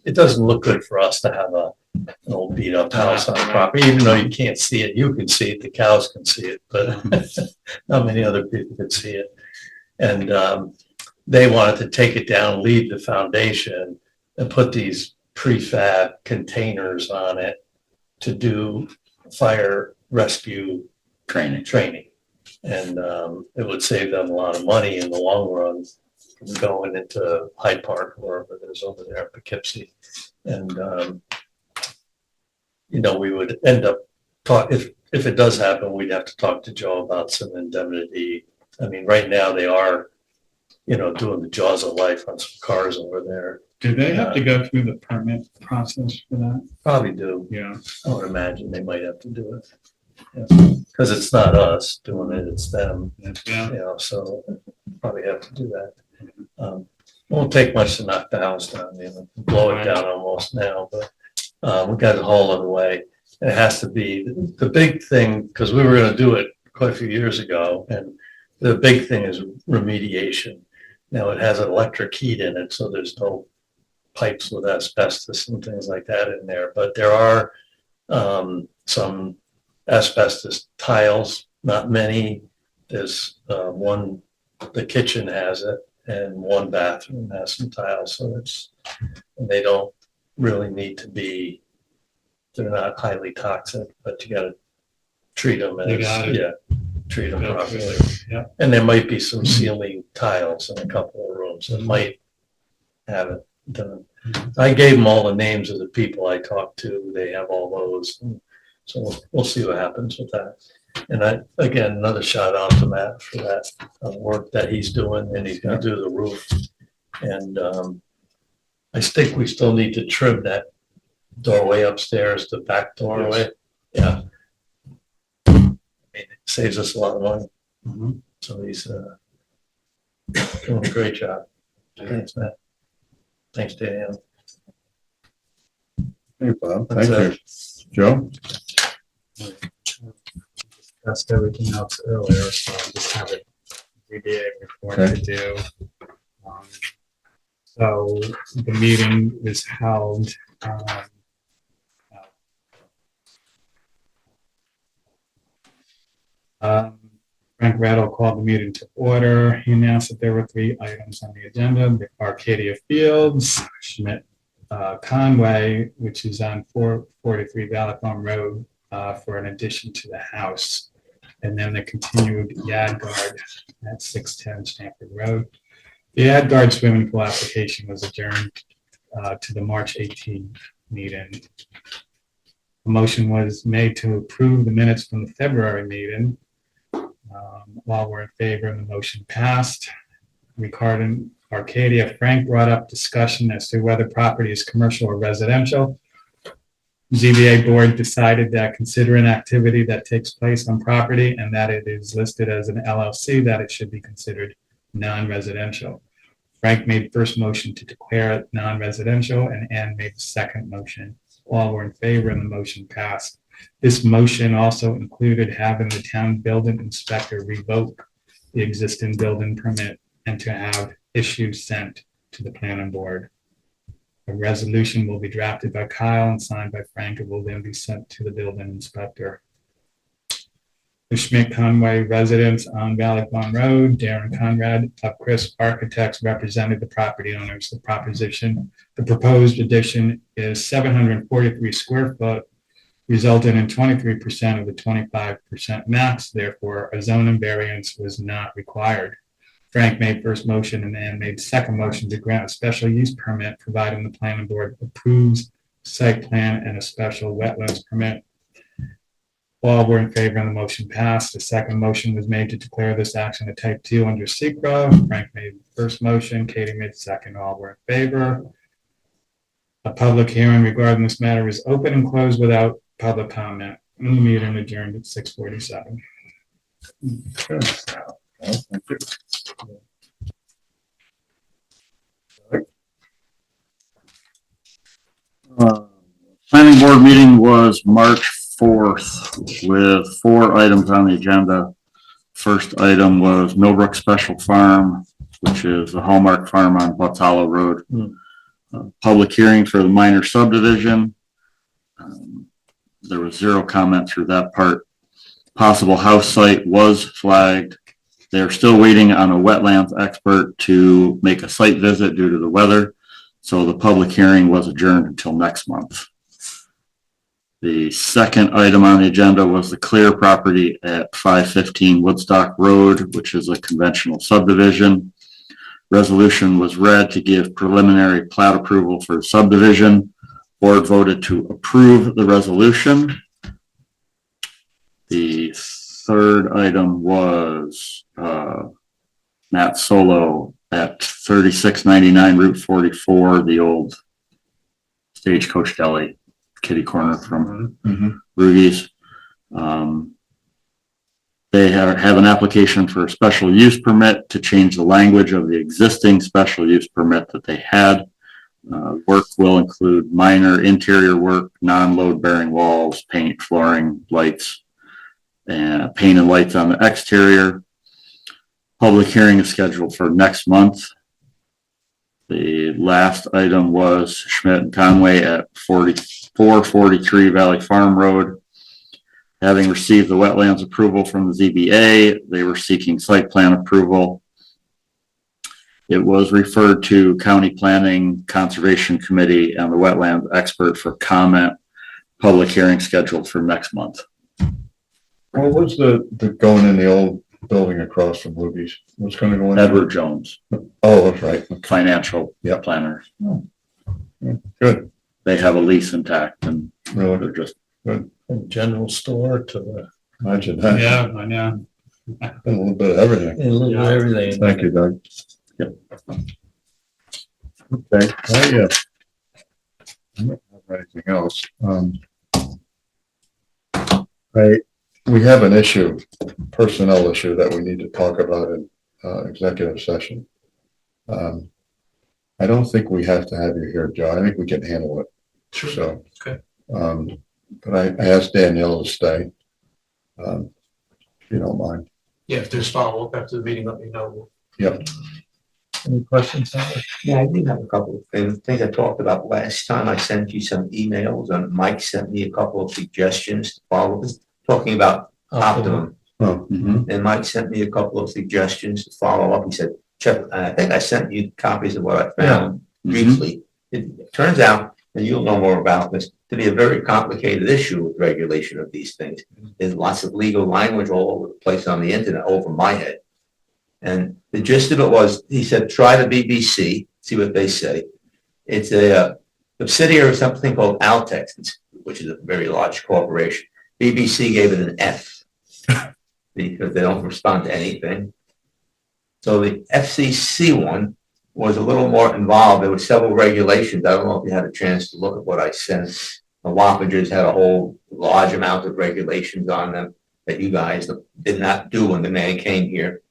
it doesn't look good for us to have an old beat up house on the property, even though you can't see it. You can see it, the cows can see it, but not many other people can see it. And they wanted to take it down, leave the foundation, and put these prefab containers on it to do fire rescue training. And it would save them a lot of money in the long run from going into Hyde Park or wherever it is over there in Poughkeepsie. And, we would end up if it does happen, we'd have to talk to Joe about some indemnity. I mean, right now they are, doing the jaws of life on some cars over there. Do they have to go through the permit process for that? Probably do. Yeah. I would imagine they might have to do it. Because it's not us doing it, it's them. Yeah. So probably have to do that. Won't take much to knock the house down, blow it down almost now, but we got it hauled on the way. It has to be, the big thing, because we were gonna do it quite a few years ago, and the big thing is remediation. Now, it has electric heat in it, so there's no pipes with asbestos and things like that in there, but there are some asbestos tiles, not many. There's one, the kitchen has it, and one bathroom has some tiles, so and they don't really need to be, they're not highly toxic, but you gotta treat them as, treat them Go properly. through it. Yeah. And there might be some ceiling tiles in a couple of rooms that might have it done. I gave them all the names of the people I talked to. They have all those. So we'll see what happens with that. And again, another shout out to Matt for that work that he's doing, and he's gonna do the roof. And I think we still need to trim that doorway upstairs, the back doorway. Yeah. I mean, it saves us a lot of money. Mhm. So he's doing a great job. Thanks, Matt. Thanks, Dan. Hey, Bob, That's thank you. Joe? Discussed everything else earlier, so I just have a ZBA report to do. So the meeting was held, Frank Rattle called the meeting to order. He announced that there were 3 items on the agenda: the Arcadia Fields, Schmidt Conway, which is on 443 Valley Farm Road, for an addition to the house, and then the continued Yadgard at 610 Stanford Road. The Yadgard swimming pool application was adjourned to the March 18 meeting. A motion was made to approve the minutes from the February meeting. All were in favor, and the motion passed. Regarding Arcadia, Frank brought up discussion as to whether property is commercial or residential. ZBA board decided that considering activity that takes place on property and that it is listed as an LLC, that it should be considered non-residential. Frank made first motion to declare it non-residential, and Ann made the second motion. All were in favor, and the motion passed. This motion also included having the town building inspector revoke the existing building permit and to have issues sent to the planning board. A resolution will be drafted by Kyle and signed by Frank. It will then be sent to the building inspector. The Schmidt Conway residents on Valley Farm Road, Darren Conrad of Chris Architects represented the property owners. The proposed addition is 743 square foot, resulting in 23% of the 25% max. Therefore, a zoning variance was not required. Frank made first motion and Ann made second motion to grant a special use permit, providing the planning board approves site plan and a special wetlands permit. All were in favor, and the motion passed. The second motion was made to declare this action a type 2 under SECRA. Frank made the first motion, Katie made the second. All were in favor. A public hearing regarding this matter is open and closed without public comment. And the meeting adjourned at 6:47. Planning board meeting was March 4th with 4 items on the agenda. First item was Millbrook Special Farm, which is the Hallmark Farm on Butts Hollow Road. Public hearing for the minor subdivision. There was 0 comment through that part. Possible house site was flagged. They're still waiting on a wetlands expert to make a site visit due to the weather. So the public hearing was adjourned until next month. The second item on the agenda was the Clear property at 515 Woodstock Road, which is a conventional subdivision. Resolution was read to give preliminary plat approval for subdivision. Board voted to approve the resolution. The third item was Matt Solo at 3699 Route 44, the old Stagecoach Deli, kitty corner from Rugy's. They have an application for a special use permit to change the language of the existing special use permit that they had. Work will include minor interior work, non-load bearing walls, paint, flooring, lights, and paint and lights on the exterior. Public hearing is scheduled for next month. The last item was Schmidt and Conway at 443 Valley Farm Road. Having received the wetlands approval from the ZBA, they were seeking site plan approval. It was referred to County Planning Conservation Committee and the wetlands expert for comment. Public hearing scheduled for next month. What was the going in the old building across from Luby's? What's gonna go in? Edward Jones, Oh, that's right. financial Yep. planner. Good, They have a lease intact and really, they're just, From general store to the, imagine that. Yeah, I know. A little bit of everything. a little bit of everything. Thank you, Doug. Yep. Okay, I don't have anything else. We have an issue, personnel issue that we need to talk about in, executive session. I don't think we have to have you here, Joe. I think we can handle it. Sure. So. Okay. But I asked Danielle to stay. If you don't mind. Yeah, if there's follow-up after the meeting, let me know. Yep. Any questions? Howard? Yeah, I do have a couple of things I talked about last time. I sent you some emails and Mike sent me a couple of suggestions to follow, talking about Optimum. Oh, And Mike sent me a couple of suggestions to follow up. He said, check, I think I sent you copies of what I found briefly. It turns out, and you'll know more about this, to be a very complicated issue with regulation of these things. There's lots of legal language all over the place on the internet, over my head. And the gist of it was, he said, try the BBC, see what they say. It's a subsidiary of something called Altex, which is a very large corporation. BBC gave it an F because they don't respond to anything. So the FCC one was a little more involved. There were several regulations. I don't know if you had a chance to look at what I sent. The Wappingers had a whole large amount of regulations on them that you guys did not do when the man came here.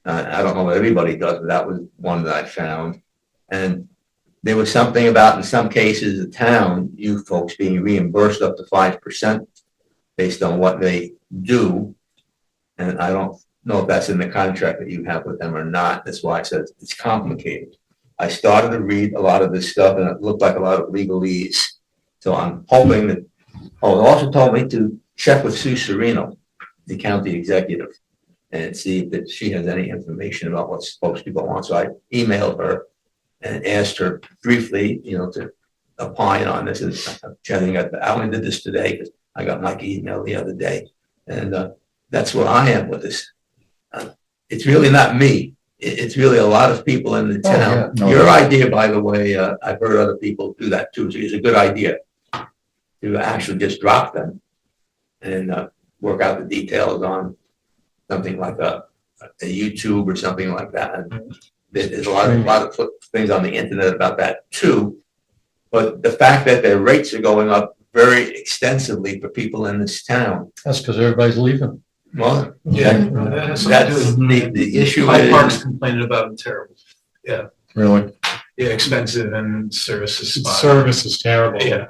I don't know what everybody does, but that was one that I found. And there was something about, in some cases, the town, you folks being reimbursed up to 5% based on what they do. And I don't know if that's in the contract that you have with them or not. That's why I said it's complicated. I started to read a lot of this stuff and it looked like a lot of legalese. So I'm hoping that, oh, it also told me to check with Sue Serino, the county executive, and see if she has any information about what's supposed to go on. So I emailed her and asked her briefly, to opine on this. And I'm chatting at I only did this today because I got my email the other day. And that's where I am with this. It's really not me. It's really a lot of people in the town. yeah. No, Your idea, by the way, I've heard other people do that too. So it's a good idea to actually just drop them and work out the details on something like a YouTube or something like that. And there's a lot of things on the internet about that too. But the fact that their rates are going up very extensively for people in this town. That's because everybody's leaving. Well, Yeah, that's the issue. Hyde Park's Is, complaining about them terrible. really? Yeah, expensive and services. spot. Service is terrible. Yeah.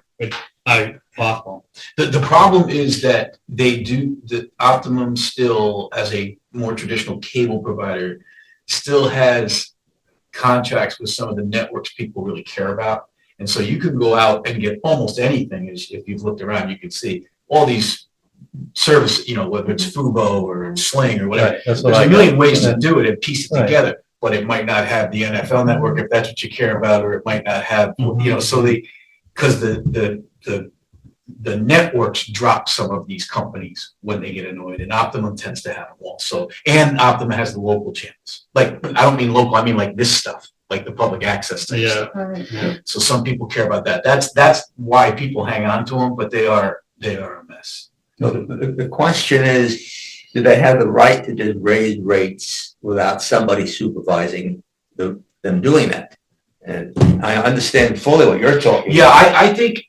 Awful. The problem is that the Optimum still, as a more traditional cable provider, still has contracts with some of the networks people really care about. And so you can go out and get almost anything. If you've looked around, you can see all these service, whether it's Fubo or Sling or whatever. Right, that's what There's I a million got. ways to do it and piece it Right. together, but it might not have the NFL network if that's what you care about, or it might not have, so because the networks drop some of these companies when they get annoyed, and Optimum tends to have them also. And Optimum has the local channels. Like, I don't mean local, I mean like this stuff, like the public access type Yeah. stuff. So some people care about that. That's why people hang on to them, but they are a mess. so the question is, do they have the right to just raise rates without somebody supervising them doing that? And I understand fully what you're talking Yeah, about. I think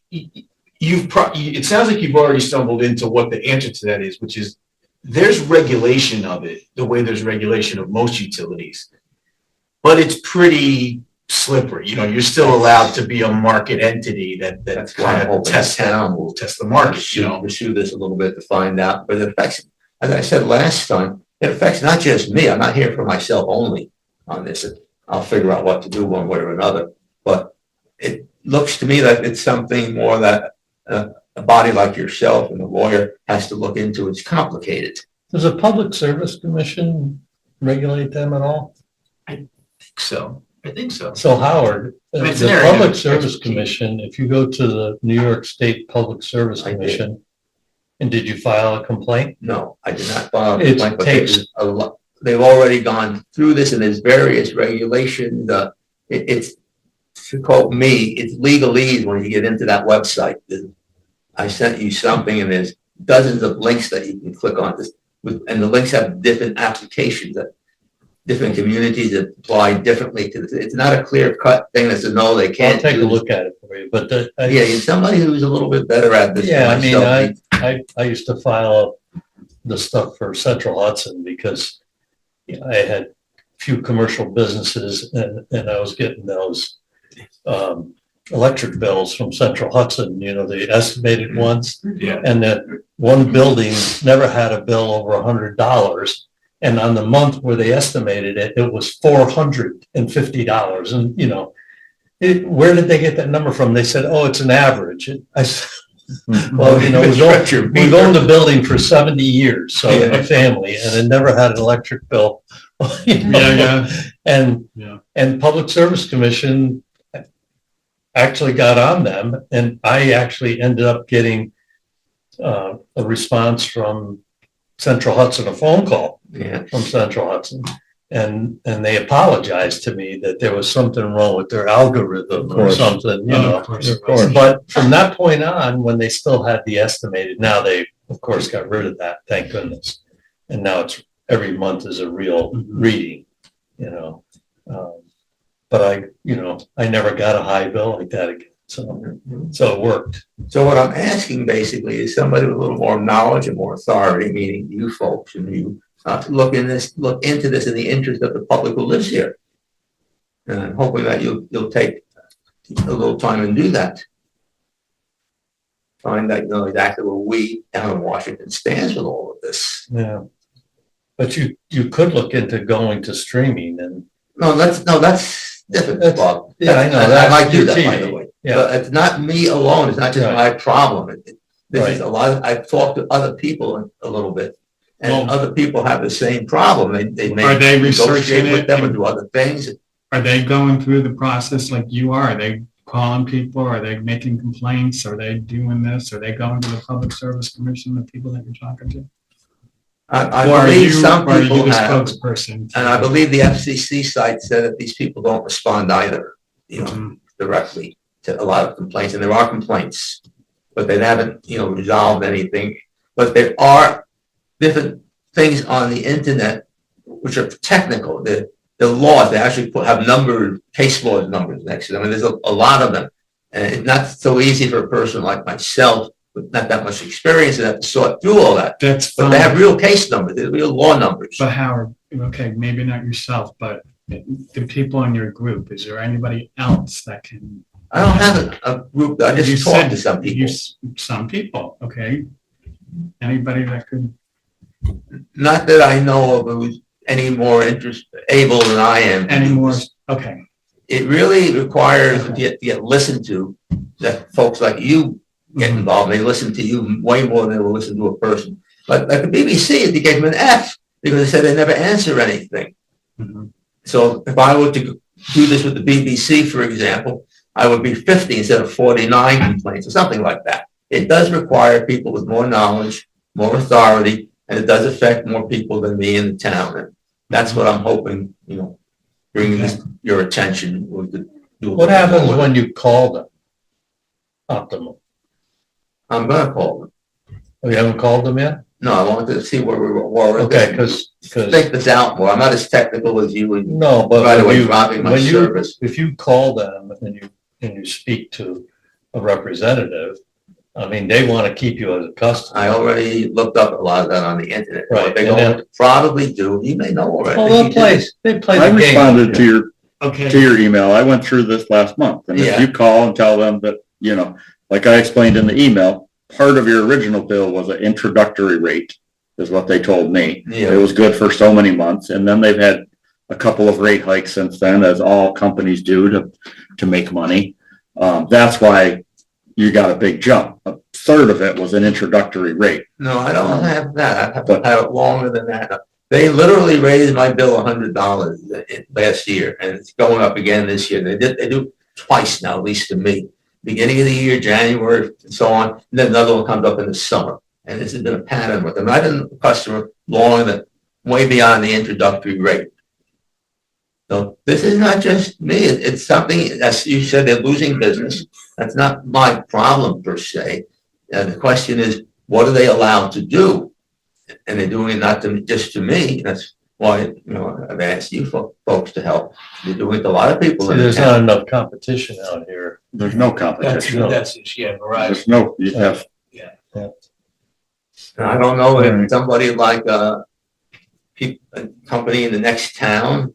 it sounds like you've already stumbled into what the answer to that is, which is there's regulation of it, the way there's regulation of most utilities. But it's pretty slippery. You're still allowed to be a market entity that That's why I'm kind of hoping the town will test the market, pursue this a little bit to find out, but it affects, as I said last time, it affects not just me. I'm not here for myself only on this. I'll figure out what to do one way or another, but it looks to me that it's something more that a body like yourself and a lawyer has to look into. It's complicated. Does a public service commission regulate them at all? I think so. So Howard, I mean, it's the an area Public of Service expertise. Commission, if you go to the New York State Public Service I did. Commission, And did you file a complaint? No, I did not file a It complaint, but takes- there's a lot, they've already gone through this and there's various regulations, it's, to quote me, it's legalese when you get into that website. I sent you something and there's dozens of links that you can click on this, and the links have different applications that different communities apply differently to this. It's not a clear cut thing that says, no, they I'll can't take a do this. look at it for you, but Yeah, you're somebody who's a little bit better at this. than Yeah, I mean, myself. I used to file the stuff for Central Hudson because I had a few commercial businesses and I was getting those electric bills from Central Hudson, the estimated ones. Yeah. And that one building never had a bill over $100. And on the month where they estimated it, it was $450. And, where did they get that number from? They said, oh, it's an average. I said, well, we've owned the building for 70 years, so my family, and it never had an electric bill. Yeah. And Public Service Commission actually got on them, and I actually ended up getting a response from Central Hudson, a phone call Yeah. from Central Hudson. And they apologized to me that there was something wrong with their algorithm or course. something, Of course. But from that point on, when they still had the estimated, now they, of course, got rid of that, thank goodness. And now it's every month is a real reading, But I never got a high bill like that again. So it worked. So what I'm asking basically is somebody with a little more knowledge and more authority, meaning you folks and you, look into this in the interest of the public who lives here. And I'm hoping that you'll take a little time and do that. Find out, exactly where we down in Washington stands with all of this. Yeah. But you could look into going to streaming and. No, that's different, Bob. Yeah, I know. I might do that, That's by TV. the way. Yeah. But it's not me alone. It's not just Right. my problem. This is Right. a lot I've talked to other people a little bit. And Well- other people have the same problem. They may Are they negotiate researching with it? them and do other things. Are they going through the process like you are? Are they calling people? Are they making complaints? Are they doing this? Are they going to the Public Service Commission, the people that you're talking to? I Or are believe you- some or are you people the have, spokesperson? and I believe the FCC site said that these people don't respond either, directly to a lot of complaints, and there are complaints, but they haven't, resolved anything. But there are different things on the internet which are technical. The laws, they actually have case laws numbers next to them, and there's a lot of them. And it's not so easy for a person like myself with not that much experience to have to sort through all that. That's But they have fine. real case numbers, they're real law numbers. But Howard, okay, maybe not yourself, but the people in your group, is there anybody else that can? I don't have a group, I You just said talk to some people. Some people, okay? Anybody that could, Not that I know of who's any more able than I am. any more, okay. It really requires to get listened to, that folks like you get involved, they listen to you way more than they will listen to a person. But like the BBC, they gave them an F because they said they never answer anything. Mhm. So if I were to do this with the BBC, for example, I would be 50 instead of 49 complaints or something like that. It does require people with more knowledge, more authority, and it does affect more people than me in the town. And that's what I'm hoping, bringing this to your attention. What happens when you call them? Optimum. I'm gonna call them. Oh, you haven't called them yet? No, I wanted to see where we were. Okay, because, Think this out more. I'm not as technical as you and no, but right when away you, dropping my when you, service. if you call them and you speak to a representative, I mean, they want to keep you as a customer. I already looked up a lot of that on the internet. Right, What they're and going to probably do, you may know already. Well, they play I the game. responded to your Okay, email. I went through this last month. And if Yeah. you call and tell them that, like I explained in the email, part of your original bill was an introductory rate, is what they told me. It Yeah, was good for so many months. And then they've had a couple of rate hikes since then, as all companies do to make money. That's why you got a big jump. A third of it was an introductory rate. no, I don't have that. I have it longer than that. They literally raised my bill $100 last year, and it's going up again this year. They do twice now, at least to me. Beginning of the year, January, and so on, and then another one comes up in the summer. And this has been a pattern with them. I've been a customer long than, way beyond the introductory rate. So this is not just me, it's something, as you said, they're losing business. That's not my problem per se. And the question is, what are they allowed to do? And they're doing it not to, just to me. That's why, I've asked you folks to help. You're doing it to a lot of people. See, in the there's town. not enough competition out here. There's no competition. That's it, yeah, Verizon. There's no, you have, And I don't know if somebody like a company in the next town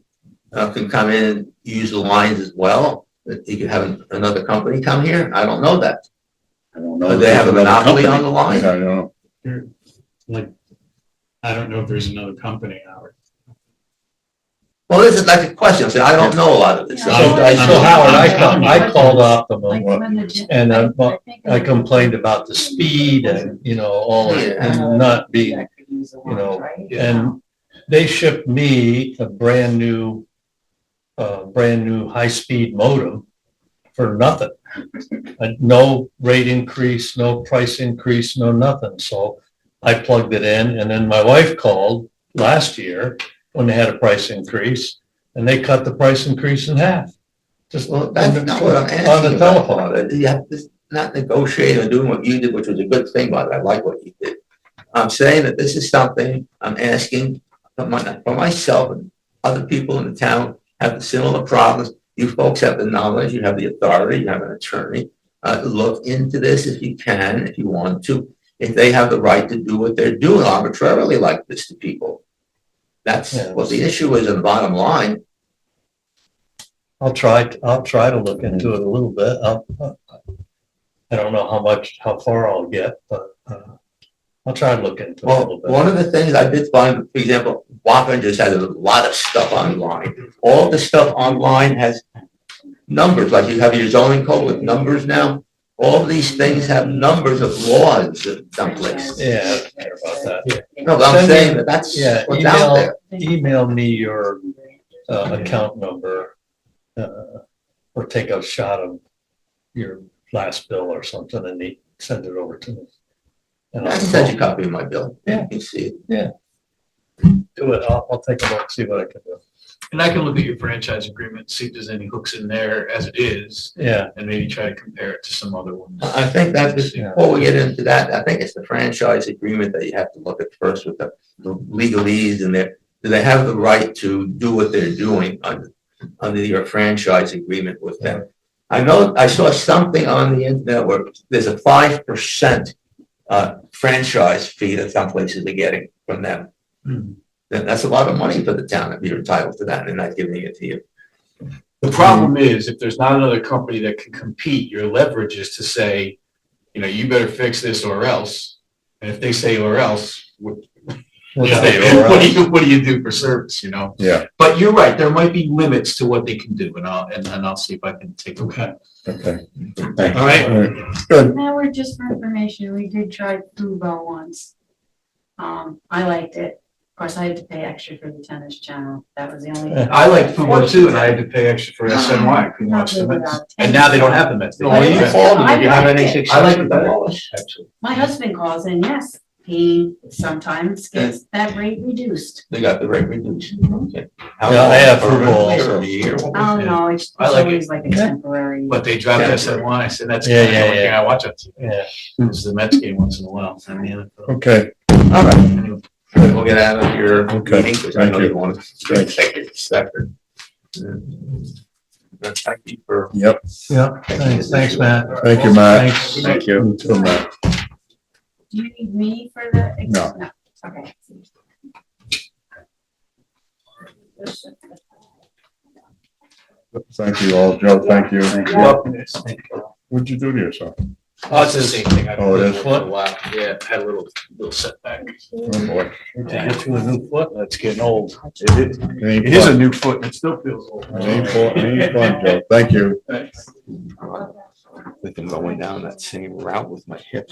can come in and use the lines as well. That you could have another company come here. I don't know that. I don't know. Do if they there's have a another monopoly company. on the line? I don't know. Like, I don't know if there's another company, Howard. Well, this is like a question. I'm saying, I don't know a lot of this. So I'm- Howard, I'm- I called Like Optimum when the. and I think I complained about the speed and, all, and not being, That could use a you know, lot, right? and they shipped me a brand new high-speed modem for nothing. No rate increase, no price increase, no nothing. So I plugged it in, and then my wife called last year when they had a price increase, and they cut the price increase in half. Just Well, that's not what I'm on asking the about. telephone. You have to not negotiate or doing what you did, which was a good thing, but I like what you did. I'm saying that this is something I'm asking for myself and other people in the town have similar problems. You folks have the knowledge, you have the authority, you have an attorney. Look into this if you can, if you want to. If they have the right to do what they're doing arbitrarily like this to people. That's what the issue is in the bottom line. I'll try to look into it a little bit. I don't know how far I'll get, but I'll try to look into it a Well, little bit. one of the things I did find, for example, Wappinger just has a lot of stuff online. All the stuff online has numbers, like you have your zoning code with numbers now. All of these things have numbers of laws in some places. Yeah, I don't care about that. No, but I'm Send me- saying that that's Yeah, what's out there. email me your account number, or take a shot of your last bill or something and send it over to me. And I I'll can send you a copy of my bill. Yeah. You can see it. do it. I'll take a look, see what I can do. And I can look at your franchise agreement, see if there's any hooks in there as it is, Yeah, and maybe try to compare it to some other ones. I think that before we get into that, I think it's the franchise agreement that you have to look at first with the legalese and do they have the right to do what they're doing under your franchise agreement with them? I know, I saw something on the internet where there's a 5% franchise fee that some places are getting from them. That's a lot of money for the town if you're entitled to that and they're not giving it to you. The problem is, if there's not another company that can compete, your leverage is to say, you better fix this or else. And if they say or else, what do you do for service, Yeah, But you're right, there might be limits to what they can do, and I'll see if I can take a look at it. okay. All right. All right, good. Now, we're just for information, we did try Fubo once. I liked it. Of course, I had to pay extra for the tennis channel. That was the only. I like Fubo too, and I had to pay extra for SNY, I couldn't watch the Mets. And now they don't have the Mets. They Well, have you the Mets. called them, did you have I any liked it. success I like with it that? better, actually. My husband calls in, yes, he sometimes gets that rate reduced. They got the rate reduced. Okay. How Yeah, I have long? Fubo For a also. year? Oh, no, it's I like it. always like a temporary. But they dropped SNY, so that's Yeah, kind of the yeah, only thing yeah. I watch on TV. yeah. It's the Mets game once in a while. I mean, Okay, All right, anyway. we'll get out of your Okay. meeting, because I know Thank you. you want to take it separate. Thank you for. yep. Yeah, thanks, Matt. Thank you, Matt. Thanks. Thank you. You too, Matt. Do you need me for the? No. Okay. Thank you all. Joe, thank you. Yeah. What'd you do to yourself? Oh, it's the same thing. I've Oh, it been is? doing it for a while. Yeah, had a little setback. Oh, boy. Get you a new foot, that's getting old. It ain't fun. new foot, and it still feels old. It ain't fun, it ain't fun, Joe. Thank you. With them going down that same route with my hip.